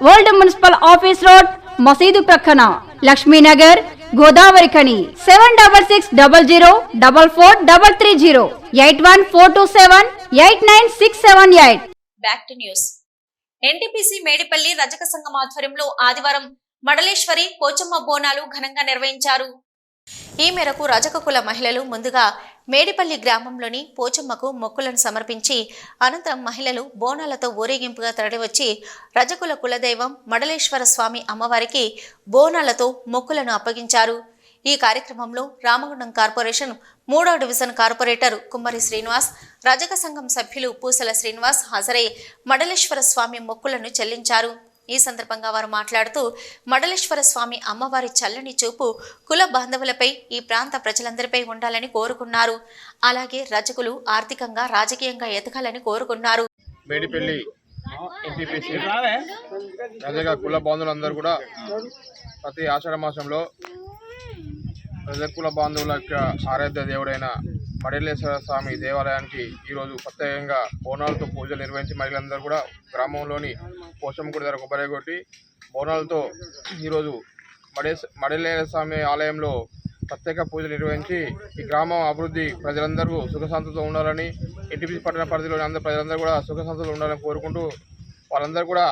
ఓల్డ్ మున్సిపల్ ఆఫీస్ రోడ్, మసీదు ప్రక్కన, Lakshminagar, Godavarikhani. 7600004430, 8142789678. Back to news. NTPC Medipalli రజక సంఘం ఆధ్వర్యంలో ఆదివారం మడలేశ్వరి పోచమ్మ బోనాలు ఘనంగా నిర్వహించారు. ఈ మేరకు రజక కుల మహిళలు ముందుగా మేడిపల్లి గ్రామంలోని పోచమ్మకు మొక్కులను సమర్పించి అనంతరం మహిళలు బోనాలతో ఊరేగింపుగా తరలివచ్చి రజకుల కులదైవం మడలేశ్వర స్వామి అమ్మవారికి బోనాలతో మొక్కులను అప్పగించారు. ఈ కార్యక్రమంలో రామగుండం కార్పొరేషన్ 3వ డివిజన్ కార్పొరేటర్ కుమ్మరి శ్రీనివాస్, రజక సంఘం సభ్యులు పూసల శ్రీనివాస్ హాజరై మడలేశ్వర స్వామి మొక్కులను చెల్లించారు. ఈ సందర్భంగా వారు మాట్లాడుతూ మడలేశ్వర స్వామి అమ్మవారి చల్లని చూపు కుల బాంధవులపై, ఈ ప్రాంత ప్రజలందరిపై ఉండాలని కోరుకున్నారు. అలాగే రజకులు ఆర్థికంగా, రాజకీయంగా ఎదగాలని కోరుకున్నారు. మేడిపల్లి NTPC రజక కుల బాంధవులందరూ కూడా ప్రతి ఆషాఢ మాసంలో రజక కుల బాంధవుల యొక్క ఆరాధ్య దేవుడైన మడలేశ్వర స్వామి దేవాలయానికి ఈరోజు ప్రత్యేకంగా బోనాలతో పూజలు నిర్వహించి మహిళలందరూ కూడా గ్రామంలోని పోషమ్మ గుడి దగ్గర కొబ్బరి కొట్టి బోనాలతో ఈరోజు మడలేశ్వర స్వామి ఆలయంలో ప్రత్యేక పూజలు నిర్వహించి ఈ గ్రామం అభివృద్ధి ప్రజలందరూ సుఖశాంతితో ఉండాలని, NTPC పట్టణ పరిధిలోని అందరూ ప్రజలందరూ కూడా సుఖశాంతితో ఉండాలని కోరుకుంటూ వాళ్ళందరూ కూడా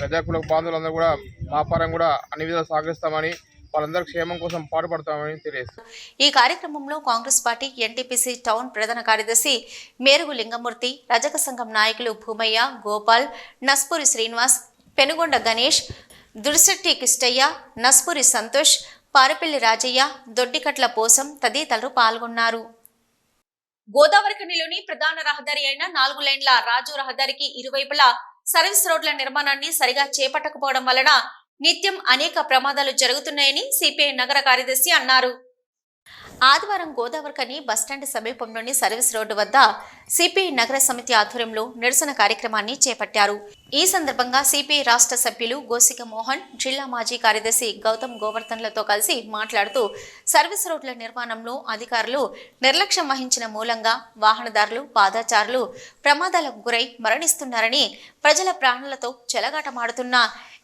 ప్రజాకుల బాంధవులందరూ కూడా వ్యాపారం కూడా అన్ని విధాలు సహకరిస్తామని, వాళ్ళందరూ క్షేమం కోసం పాటుపడతామని తెలియజేస్తారు. ఈ కార్యక్రమంలో కాంగ్రెస్ పార్టీ NTPC టౌన్ ప్రధాన కార్యదర్శి మేరుగు లింగమూర్తి, రజక సంఘం నాయకులు భూమయ్య, గోపాల్, నస్పూరి శ్రీనివాస్, పెనుగొండ గణేష్, దుర్శెట్టి కిష్టయ్య, నస్పూరి సంతోష్, పారపల్లి రాజయ్య, దొడ్డికట్ల పోసం తదితరులు పాల్గొన్నారు. గోదావరికనిలోని ప్రధాన రహదారి అయిన 4 లైన్ల రాజు రహదారికి ఇరువైపులా సర్వీస్ రోడ్ల నిర్మాణాన్ని సరిగా చేపట్టకపోవడం వలన నిత్యం అనేక ప్రమాదాలు జరుగుతున్నాయని CPI నగర కార్యదర్శి అన్నారు. ఆదివారం గోదావరికని బస్టాండ్ సమీపంలోని సర్వీస్ రోడ్డు వద్ద సిపిఐ నగర సమితి ఆధ్వర్యంలో నిరసన కార్యక్రమాన్ని చేపట్టారు. ఈ సందర్భంగా సిపిఐ రాష్ట్ర సభ్యులు గోసిక మోహన్, జిల్లా మాజీ కార్యదర్శి గౌతమ్ గోవర్ధన్లతో కలిసి మాట్లాడుతూ సర్వీస్ రోడ్ల నిర్మాణంలో అధికారులు నిర్లక్ష్యం వహించిన మూలంగా వాహనదారులు, పాదచారులు ప్రమాదాలకు గురై మరణిస్తున్నారని, ప్రజల ప్రాణాలతో చెలగాటమాడుతున్న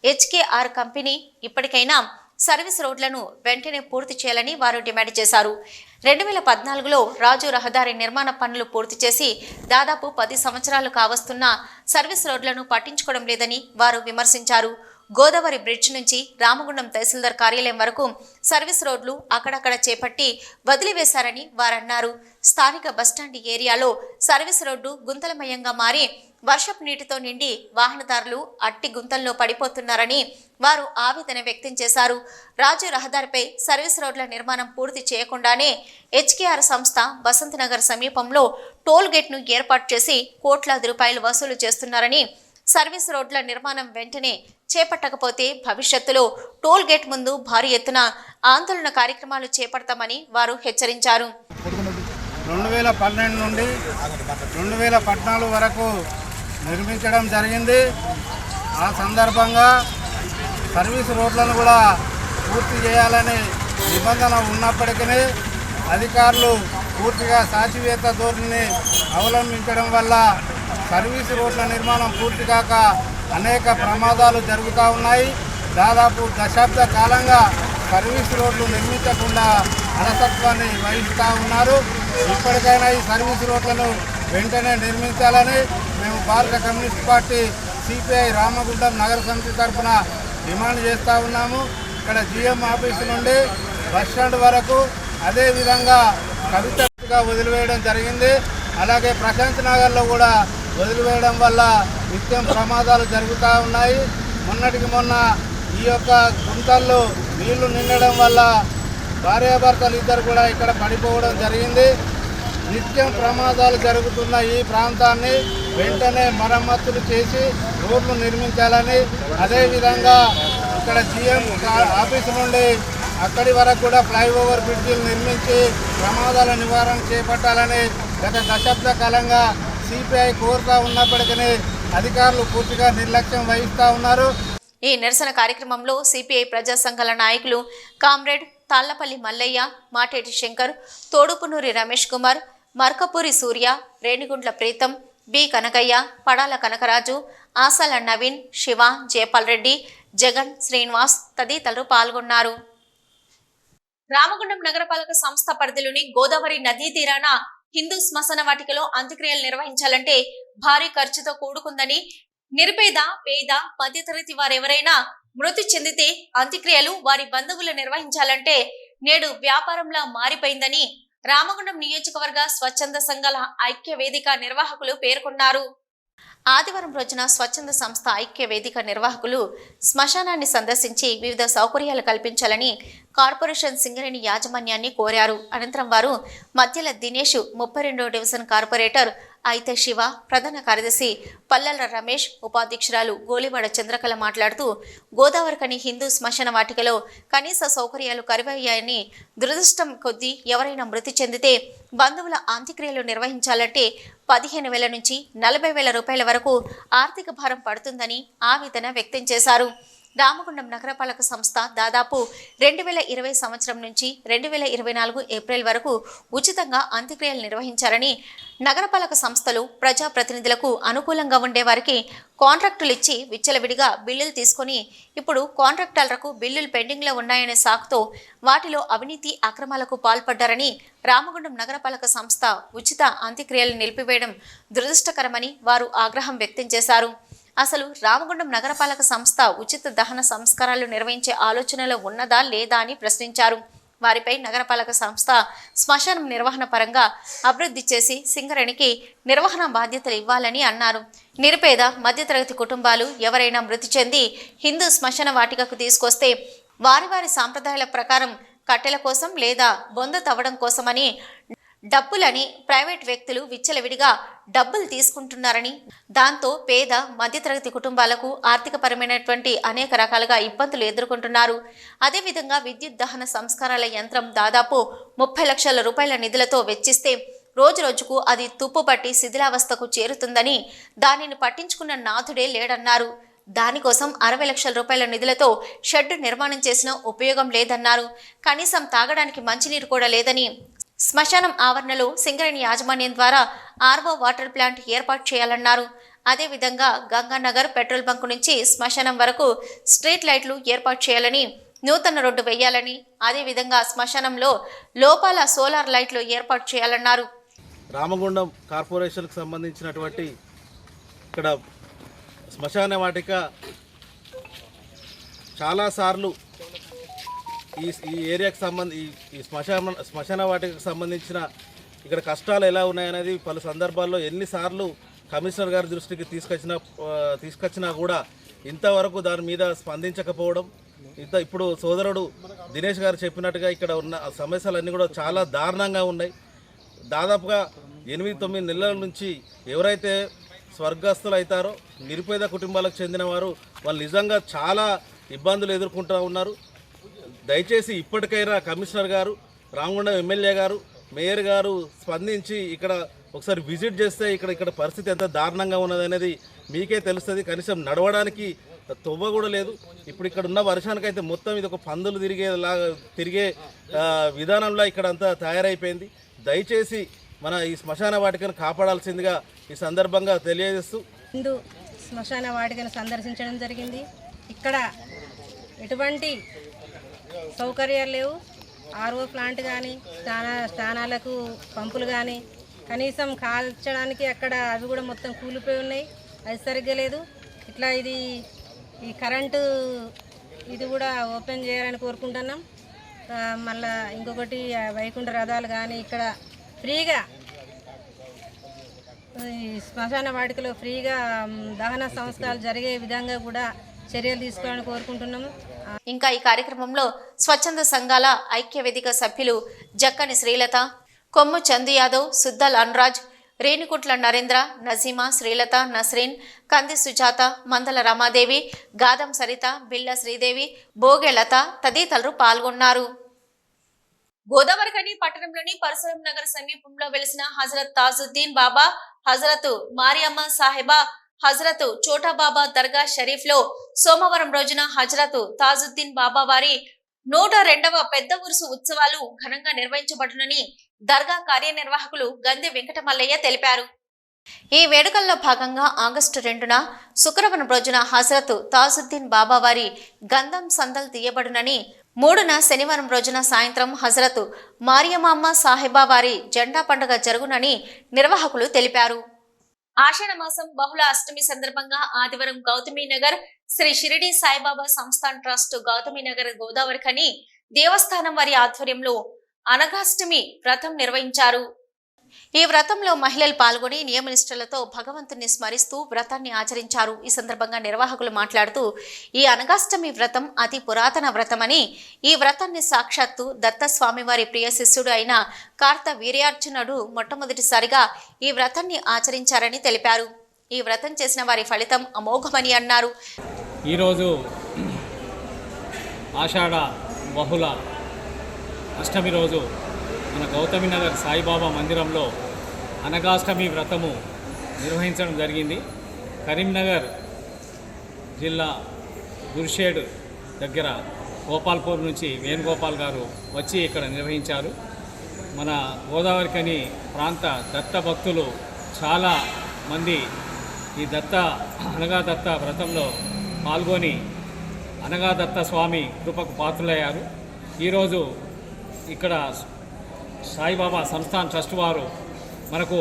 హెచ్కేఆర్ కంపెనీ ఇప్పటికైనా సర్వీస్ రోడ్లను వెంటనే పూర్తి చేయాలని వారు డిమాండ్ చేశారు. 2014లో రాజు రహదారి నిర్మాణ పనులు పూర్తి చేసి దాదాపు 10 సంవత్సరాలు కావస్తున్న సర్వీస్ రోడ్లను పట్టించుకోవడం లేదని వారు విమర్శించారు. గోదావరి బ్రిడ్జ్ నుంచి రామగుండం తహసీల్దార్ కార్యాలయం వరకు సర్వీస్ రోడ్లు అక్కడక్కడ చేపట్టి వదిలివేశారని వారన్నారు. స్థానిక బస్టాండ్ ఏరియాలో సర్వీస్ రోడ్డు గుంతలమయంగా మారి వర్షపు నీటితో నిండి వాహనదారులు అట్టి గుంతల్లో పడిపోతున్నారని వారు ఆవేదన వ్యక్తం చేశారు. రాజు రహదారిపై సర్వీస్ రోడ్ల నిర్మాణం పూర్తి చేయకుండానే హెచ్కేఆర్ సంస్థ బసంత్ నగర్ సమీపంలో టోల్ గేట్ను ఏర్పాటు చేసి కోట్లాది రూపాయలు వసూలు చేస్తున్నారని, సర్వీస్ రోడ్ల నిర్మాణం వెంటనే చేపట్టకపోతే భవిష్యత్తులో టోల్ గేట్ ముందు భారీ ఎత్తున ఆందోళన కార్యక్రమాలు చేపడతామని వారు హెచ్చరించారు. 2012 నుండి 2014 వరకు నిర్మించడం జరిగింది. ఆ సందర్భంగా సర్వీస్ రోడ్లను కూడా పూర్తి చేయాలని నిబంధన ఉన్నప్పటికీ అధికారులు పూర్తిగా సాచివేత ధోరణిని అవలంబించడం వల్ల సర్వీస్ రోడ్ల నిర్మాణం పూర్తి కాక అనేక ప్రమాదాలు జరుగుతూ ఉన్నాయి. దాదాపు దశాబ్ద కాలంగా సర్వీస్ రోడ్లు నిర్మించకుండా అలసత్వాన్ని వహిస్తూ ఉన్నారు. ఇప్పటికైనా ఈ సర్వీస్ రోడ్లను వెంటనే నిర్మించాలని మేము భారత కమ్యూనిస్ట్ పార్టీ సిపిఐ రామగుండం నగర సమితి తరఫున డిమాండ్ చేస్తూ ఉన్నాము. ఇక్కడ జిఎం ఆఫీసు నుండి బస్టాండ్ వరకు అదేవిధంగా కవితగా వదిలివేయడం జరిగింది. అలాగే ప్రశాంత్ నగర్లో కూడా వదిలివేయడం వల్ల నిత్యం ప్రమాదాలు జరుగుతూ ఉన్నాయి. మొన్నటికి మొన్న ఈ యొక్క గుంతల్లో నీళ్లు నిండడం వల్ల భార్యాభర్తలు ఇద్దరు కూడా ఇక్కడ పడిపోవడం జరిగింది. నిత్యం ప్రమాదాలు జరుగుతున్న ఈ ప్రాంతాన్ని వెంటనే మరమ్మతులు చేసి రోడ్లు నిర్మించాలని, అదేవిధంగా ఇక్కడ జిఎం ఆఫీసు నుండి అక్కడి వరకు కూడా ఫ్లైఓవర్ బ్రిడ్జిలు నిర్మించి ప్రమాదాల నివారణ చేపట్టాలని గత దశాబ్ద కాలంగా సిపిఐ కోరుతూ ఉన్నప్పటికీ అధికారులు పూర్తిగా నిర్లక్ష్యం వహిస్తూ ఉన్నారు. ఈ నిరసన కార్యక్రమంలో సిపిఐ ప్రజా సంఘాల నాయకులు కామ్రేడ్ తాళ్లపల్లి మల్లయ్య, మాటేటి శంకర్, తోడుపునూరి రమేష్ కుమార్, మర్కపూరి సూర్య, రేణిగుండ్ల ప్రీతం, బి కనకయ్య, పడాల కనకరాజు, ఆసాల నవీన్, శివ, జయపాల్ రెడ్డి, జగన్, శ్రీనివాస్ తదితరులు పాల్గొన్నారు. రామగుండం నగరపాలక సంస్థ పరిధిలోని గోదావరి నదీ తీరాన హిందూ శ్మశాన వాటికలో అంత్యక్రియలు నిర్వహించాలంటే భారీ ఖర్చుతో కూడుకుందని, నిర్పేద, పేద, మధ్యతరగతి వారెవరైనా మృతి చెందితే అంత్యక్రియలు వారి బంధువులు నిర్వహించాలంటే నేడు వ్యాపారంలా మారిపోయిందని రామగుండం నియోజకవర్గ స్వచ్ఛంద సంఘాల ఐక్య వేదిక నిర్వాహకులు పేర్కొన్నారు. ఆదివారం రోజున స్వచ్ఛంద సంస్థ ఐక్య వేదిక నిర్వాహకులు శ్మశానాన్ని సందర్శించి వివిధ సౌకర్యాలు కల్పించాలని కార్పొరేషన్ సింగరేణి యాజమాన్యాన్ని కోరారు. అనంతరం వారు మధ్యల దినేష్, 32వ డివిజన్ కార్పొరేటర్ అయితే శివ, ప్రధాన కార్యదర్శి పల్లెల రమేష్, ఉపాధ్యక్షురాలు గోలివాడ చంద్రకళ మాట్లాడుతూ గోదావరికని హిందూ శ్మశాన వాటికలో కనీస సౌకర్యాలు కరువయ్యాయని, దురదృష్టం కొద్దీ ఎవరైనా మృతి చెందితే బంధువుల అంత్యక్రియలు నిర్వహించాలంటే 15,000 నుంచి 40,000 రూపాయల వరకు ఆర్థిక భారం పడుతుందని ఆవేదన వ్యక్తం చేశారు. రామగుండం నగరపాలక సంస్థ దాదాపు 2020 సంవత్సరం నుంచి 2024 ఏప్రిల్ వరకు ఉచితంగా అంత్యక్రియలు నిర్వహించారని, నగరపాలక సంస్థలు ప్రజాప్రతినిధులకు అనుకూలంగా ఉండే వారికి కాంట్రాక్టులు ఇచ్చి విచ్చలవిడిగా బిల్లులు తీసుకొని ఇప్పుడు కాంట్రాక్టర్లకు బిల్లులు పెండింగ్లో ఉన్నాయనే సాకుతో వాటిలో అవినీతి అక్రమాలకు పాల్పడ్డారని, రామగుండం నగరపాలక సంస్థ ఉచిత అంత్యక్రియలు నిలిపివేయడం దురదృష్టకరమని వారు ఆగ్రహం వ్యక్తం చేశారు. అసలు రామగుండం నగరపాలక సంస్థ ఉచిత దహన సంస్కారాలు నిర్వహించే ఆలోచనలో ఉన్నదా లేదా అని ప్రశ్నించారు. వారిపై నగరపాలక సంస్థ శ్మశానం నిర్వహణ పరంగా అభివృద్ధి చేసి సింగరేణికి నిర్వహణ బాధ్యతలు ఇవ్వాలని అన్నారు. నిరుపేద, మధ్యతరగతి కుటుంబాలు ఎవరైనా మృతి చెంది హిందూ శ్మశాన వాటికకు తీసుకొస్తే వారి వారి సాంప్రదాయాల ప్రకారం కట్టెల కోసం లేదా బొంద తవ్వడం కోసమని డబ్బులని ప్రైవేట్ వ్యక్తులు విచ్చలవిడిగా డబ్బులు తీసుకుంటున్నారని, దాంతో పేద మధ్యతరగతి కుటుంబాలకు ఆర్థికపరమైనటువంటి అనేక రకాలుగా ఇబ్బందులు ఎదుర్కొంటున్నారు. అదేవిధంగా విద్యుత్ దహన సంస్కారాల యంత్రం దాదాపు 30 లక్షల రూపాయల నిధులతో వెచ్చిస్తే రోజురోజుకు అది తుప్పుపట్టి శిథిలావస్థకు చేరుతుందని, దానిని పట్టించుకున్న నాథుడే లేడన్నారు. దానికోసం 60 లక్షల రూపాయల నిధులతో షెడ్ నిర్మాణం చేసిన ఉపయోగం లేదన్నారు. కనీసం తాగడానికి మంచినీరు కూడా లేదని, శ్మశానం ఆవరణలో సింగరేణి యాజమాన్యం ద్వారా ఆర్వో వాటర్ ప్లాంట్ ఏర్పాటు చేయాలన్నారు. అదేవిధంగా గంగానగర్ పెట్రోల్ బంక్ నుంచి శ్మశానం వరకు స్ట్రీట్ లైట్లు ఏర్పాటు చేయాలని, నూతన రోడ్డు వేయాలని, అదేవిధంగా శ్మశానంలో లోపాల సోలార్ లైట్లు ఏర్పాటు చేయాలన్నారు. రామగుండం కార్పొరేషన్కు సంబంధించినటువంటి ఇక్కడ శ్మశాన వాటిక చాలాసార్లు ఈ ఏరియాకి ఈ శ్మశాన వాటికకు సంబంధించిన ఇక్కడ కష్టాలు ఎలా ఉన్నాయనేది పలు సందర్భాల్లో ఎన్నిసార్లు కమిషనర్ గారి దృష్టికి తీసుకొచ్చినా కూడా ఇంతవరకు దాని మీద స్పందించకపోవడం, ఇప్పుడు సోదరుడు దినేష్ గారు చెప్పినట్టుగా ఇక్కడ ఉన్న సమస్యలన్నీ కూడా చాలా దారుణంగా ఉన్నాయి. దాదాపుగా 8-9 నెలల నుంచి ఎవరైతే స్వర్గస్థులు అవుతారో నిరుపేద కుటుంబాలకు చెందిన వారు వాళ్ళు నిజంగా చాలా ఇబ్బందులు ఎదుర్కొంటూ ఉన్నారు. దయచేసి ఇప్పటికైనా కమిషనర్ గారు, రామగుండం ఎమ్మెల్యే గారు, మేయర్ గారు స్పందించి ఇక్కడ ఒకసారి విజిట్ చేస్తే ఇక్కడ పరిస్థితి ఎంత దారుణంగా ఉన్నదనేది మీకే తెలుస్తుంది. కనీసం నడవడానికి తొవ్వ కూడా లేదు. ఇప్పుడు ఇక్కడ ఉన్న వర్షానికైతే మొత్తం ఇది ఒక పందులు తిరిగే విధానంలో ఇక్కడ అంతా తయారైపోయింది. దయచేసి మన ఈ శ్మశాన వాటికను కాపాడాల్సిందిగా ఈ సందర్భంగా తెలియజేస్తూ హిందూ శ్మశాన వాటికను సందర్శించడం జరిగింది. ఇక్కడ ఎటువంటి సౌకర్యాలు లేవు. ఆర్ఓ ప్లాంట్ కానీ స్నానాలకు పంపులు కానీ కనీసం కాల్చడానికి అక్కడ అవి కూడా మొత్తం కూలిపోయి ఉన్నాయి. అది సరిగ్గా లేదు. ఇట్లా ఈ కరెంటు ఇది కూడా ఓపెన్ చేయాలని కోరుకుంటున్నాం. మళ్ళా ఇంకొకటి వైకుంఠ రథాలు కానీ ఇక్కడ ఫ్రీగా ఈ శ్మశాన వాటికలో ఫ్రీగా దహన సంస్కారాలు జరిగే విధంగా కూడా చర్యలు తీసుకోవాలని కోరుకుంటున్నాము. ఇంకా ఈ కార్యక్రమంలో స్వచ్ఛంద సంఘాల ఐక్య వేదిక సభ్యులు జక్కని శ్రీలత, కొమ్ము చందు యాదవ్, సుద్దల్ అనురాజ్, రేణుకుట్ల నరేంద్ర, నజీమా, శ్రీలత, నస్రీన్, కంది సుజాత, మందల రమాదేవి, గాదం సరిత, బిళ్ళ శ్రీదేవి, బోగె లత తదితరులు పాల్గొన్నారు. గోదావరిఖని పట్టణంలోని పరశురాం నగర్ సమీపంలో వెలిసిన హజరత్ తాజుద్దీన్ బాబా, హజరత్ మారియమ్మ సాహెబా, హజరత్ చోటాబాబా దర్గా షరీఫ్ లో సోమవారం రోజున హజరత్ తాజుద్దీన్ బాబా వారి 102వ పెద్ద ఉరుసు ఉత్సవాలు ఘనంగా నిర్వహించబడునని దర్గా కార్యనిర్వాహకులు గంది వెంకటమల్లయ్య తెలిపారు. ఈ వేడుకల్లో భాగంగా ఆగస్టు 2న శుక్రవారం రోజున హజరత్ తాజుద్దీన్ బాబా వారి గంధం సందల్ తీయబడునని, 3న శనివారం రోజున సాయంత్రం హజరత్ మారియమ్మ సాహెబా వారి జెండా పండుగ జరుగునని నిర్వాహకులు తెలిపారు. ఆషాఢ మాసం బహుళ అష్టమి సందర్భంగా ఆదివారం గౌతమీనగర్ శ్రీ షిరిడి సాయిబాబా సంస్థాన్ ట్రస్ట్ గౌతమీనగర్ గోదావరిఖని దేవస్థానం వారి ఆధ్వర్యంలో అనఘాష్టమి వ్రతం నిర్వహించారు. ఈ వ్రతంలో మహిళలు పాల్గొని నియమనిష్టలతో భగవంతుని స్మరిస్తూ వ్రతాన్ని ఆచరించారు. ఈ సందర్భంగా నిర్వాహకులు మాట్లాడుతూ, ఈ అనఘాష్టమి వ్రతం అతి పురాతన వ్రతమని, ఈ వ్రతాన్ని సాక్షాత్తు దత్తస్వామి వారి ప్రియ శిష్యుడు అయిన కార్త వీర్యార్జునుడు మొట్టమొదటిసారిగా ఈ వ్రతాన్ని ఆచరించారని తెలిపారు. ఈ వ్రతం చేసిన వారి ఫలితం అమోఘమని అన్నారు. ఈరోజు ఆషాఢ బహుళ అష్టమి రోజు మన గౌతమీనగర్ సాయిబాబా మందిరంలో అనఘాష్టమి వ్రతము నిర్వహించడం జరిగింది. కరీంనగర్ జిల్లా గుర్షేడ్ దగ్గర గోపాల్పూర్ నుంచి వేణుగోపాల్ గారు వచ్చి ఇక్కడ నిర్వహించారు. మన గోదావరిఖని ప్రాంత దత్త భక్తులు చాలా మంది ఈ అనఘాదత్త వ్రతంలో పాల్గొని అనఘాదత్త స్వామి కృపకు పాత్రులయ్యారు. ఈరోజు ఇక్కడ సాయిబాబా సంస్థాన్ ట్రస్ట్ వారు మనకు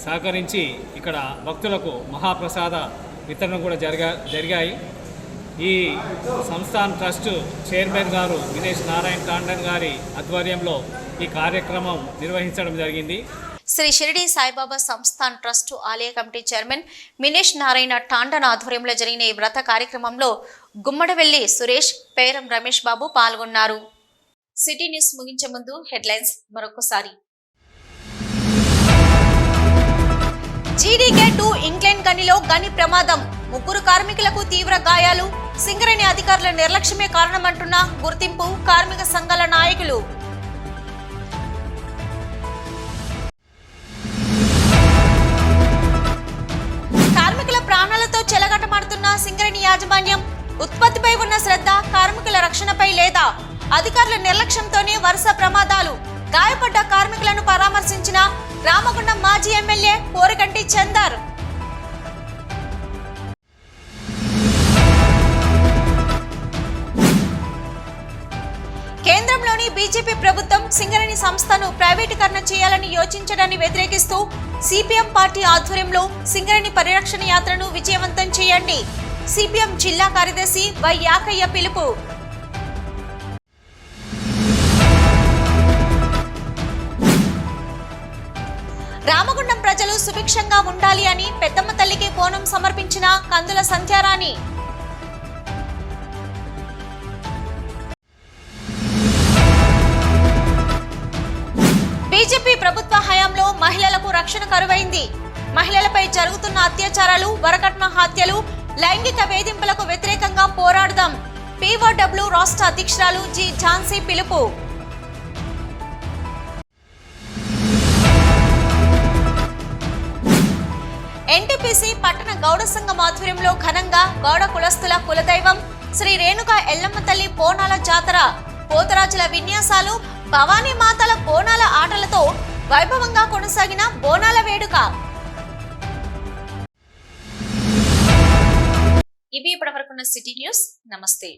సహకరించి ఇక్కడ భక్తులకు మహాప్రసాద వితరణ కూడా జరిగాయి. ఈ సంస్థాన్ ట్రస్ట్ చైర్మన్ గారు దినేష్ నారాయణ టాండన్ గారి ఆధ్వర్యంలో ఈ కార్యక్రమం నిర్వహించడం జరిగింది. శ్రీ షిరిడి సాయిబాబా సంస్థాన్ ట్రస్ట్ ఆలయ కమిటీ చైర్మన్ మినేష్ నారాయణ టాండన్ ఆధ్వర్యంలో జరిగిన ఈ వ్రత కార్యక్రమంలో గుమ్మడవెల్లి సురేష్, పేరం రమేష్ బాబు పాల్గొన్నారు. సిటీ న్యూస్ ముగించే ముందు హెడ్లైన్స్ మరొకసారి. GDK2 ఇంక్లైన్ గనిలో గని ప్రమాదం, 3 కార్మికులకు తీవ్ర గాయాలు. సింగరేణి అధికారుల నిర్లక్ష్యమే కారణమంటున్న గుర్తింపు కార్మిక సంఘాల నాయకులు. కార్మికుల ప్రాణాలతో చెలగాటమాడుతున్న సింగరేణి యాజమాన్యం ఉత్పత్తిపై ఉన్న శ్రద్ధ కార్మికుల రక్షణపై లేదా? అధికారుల నిర్లక్ష్యంతోనే వరుస ప్రమాదాలు. గాయపడ్డ కార్మికులను పరామర్శించిన రామగుండం మాజీ ఎమ్మెల్యే పోరికంటి చందర్. కేంద్రంలోని బీజేపీ ప్రభుత్వం సింగరేణి సంస్థను ప్రైవేటీకరణ చేయాలని యోచించడాన్ని వ్యతిరేకిస్తూ సిపిఎం పార్టీ ఆధ్వర్యంలో సింగరేణి పరిరక్షణ యాత్రను విజయవంతం చేయండి. సిపిఎం జిల్లా కార్యదర్శి వై యాకయ్య పిలుపు. రామగుండం ప్రజలు సుభిక్షంగా ఉండాలి అని పెద్దమ్మ తల్లికి బోనం సమర్పించిన కందుల సంధ్యారాణి. బీజేపీ ప్రభుత్వ హయాంలో మహిళలకు రక్షణ కరువైంది. మహిళలపై జరుగుతున్న అత్యాచారాలు, వరకట్న హత్యలు, లైంగిక వేధింపులకు వ్యతిరేకంగా పోరాడదాం. పీఓడబ్ల్యూ రాష్ట్ర అధ్యక్షురాలు జి ఝాన్సీ పిలుపు. ఎన్టీపీసీ పట్టణ గౌడ సంఘం ఆధ్వర్యంలో ఘనంగా గౌడ కులస్తుల కులదైవం శ్రీ రేణుక ఎల్లమ్మ తల్లి బోనాల జాతర. పోతరాజుల విన్యాసాలు, భవానీ మాతల బోనాల ఆటలతో వైభవంగా కొనసాగిన బోనాల వేడుక. ఇవి ఇప్పటివరకున్న సిటీ న్యూస్. నమస్తే.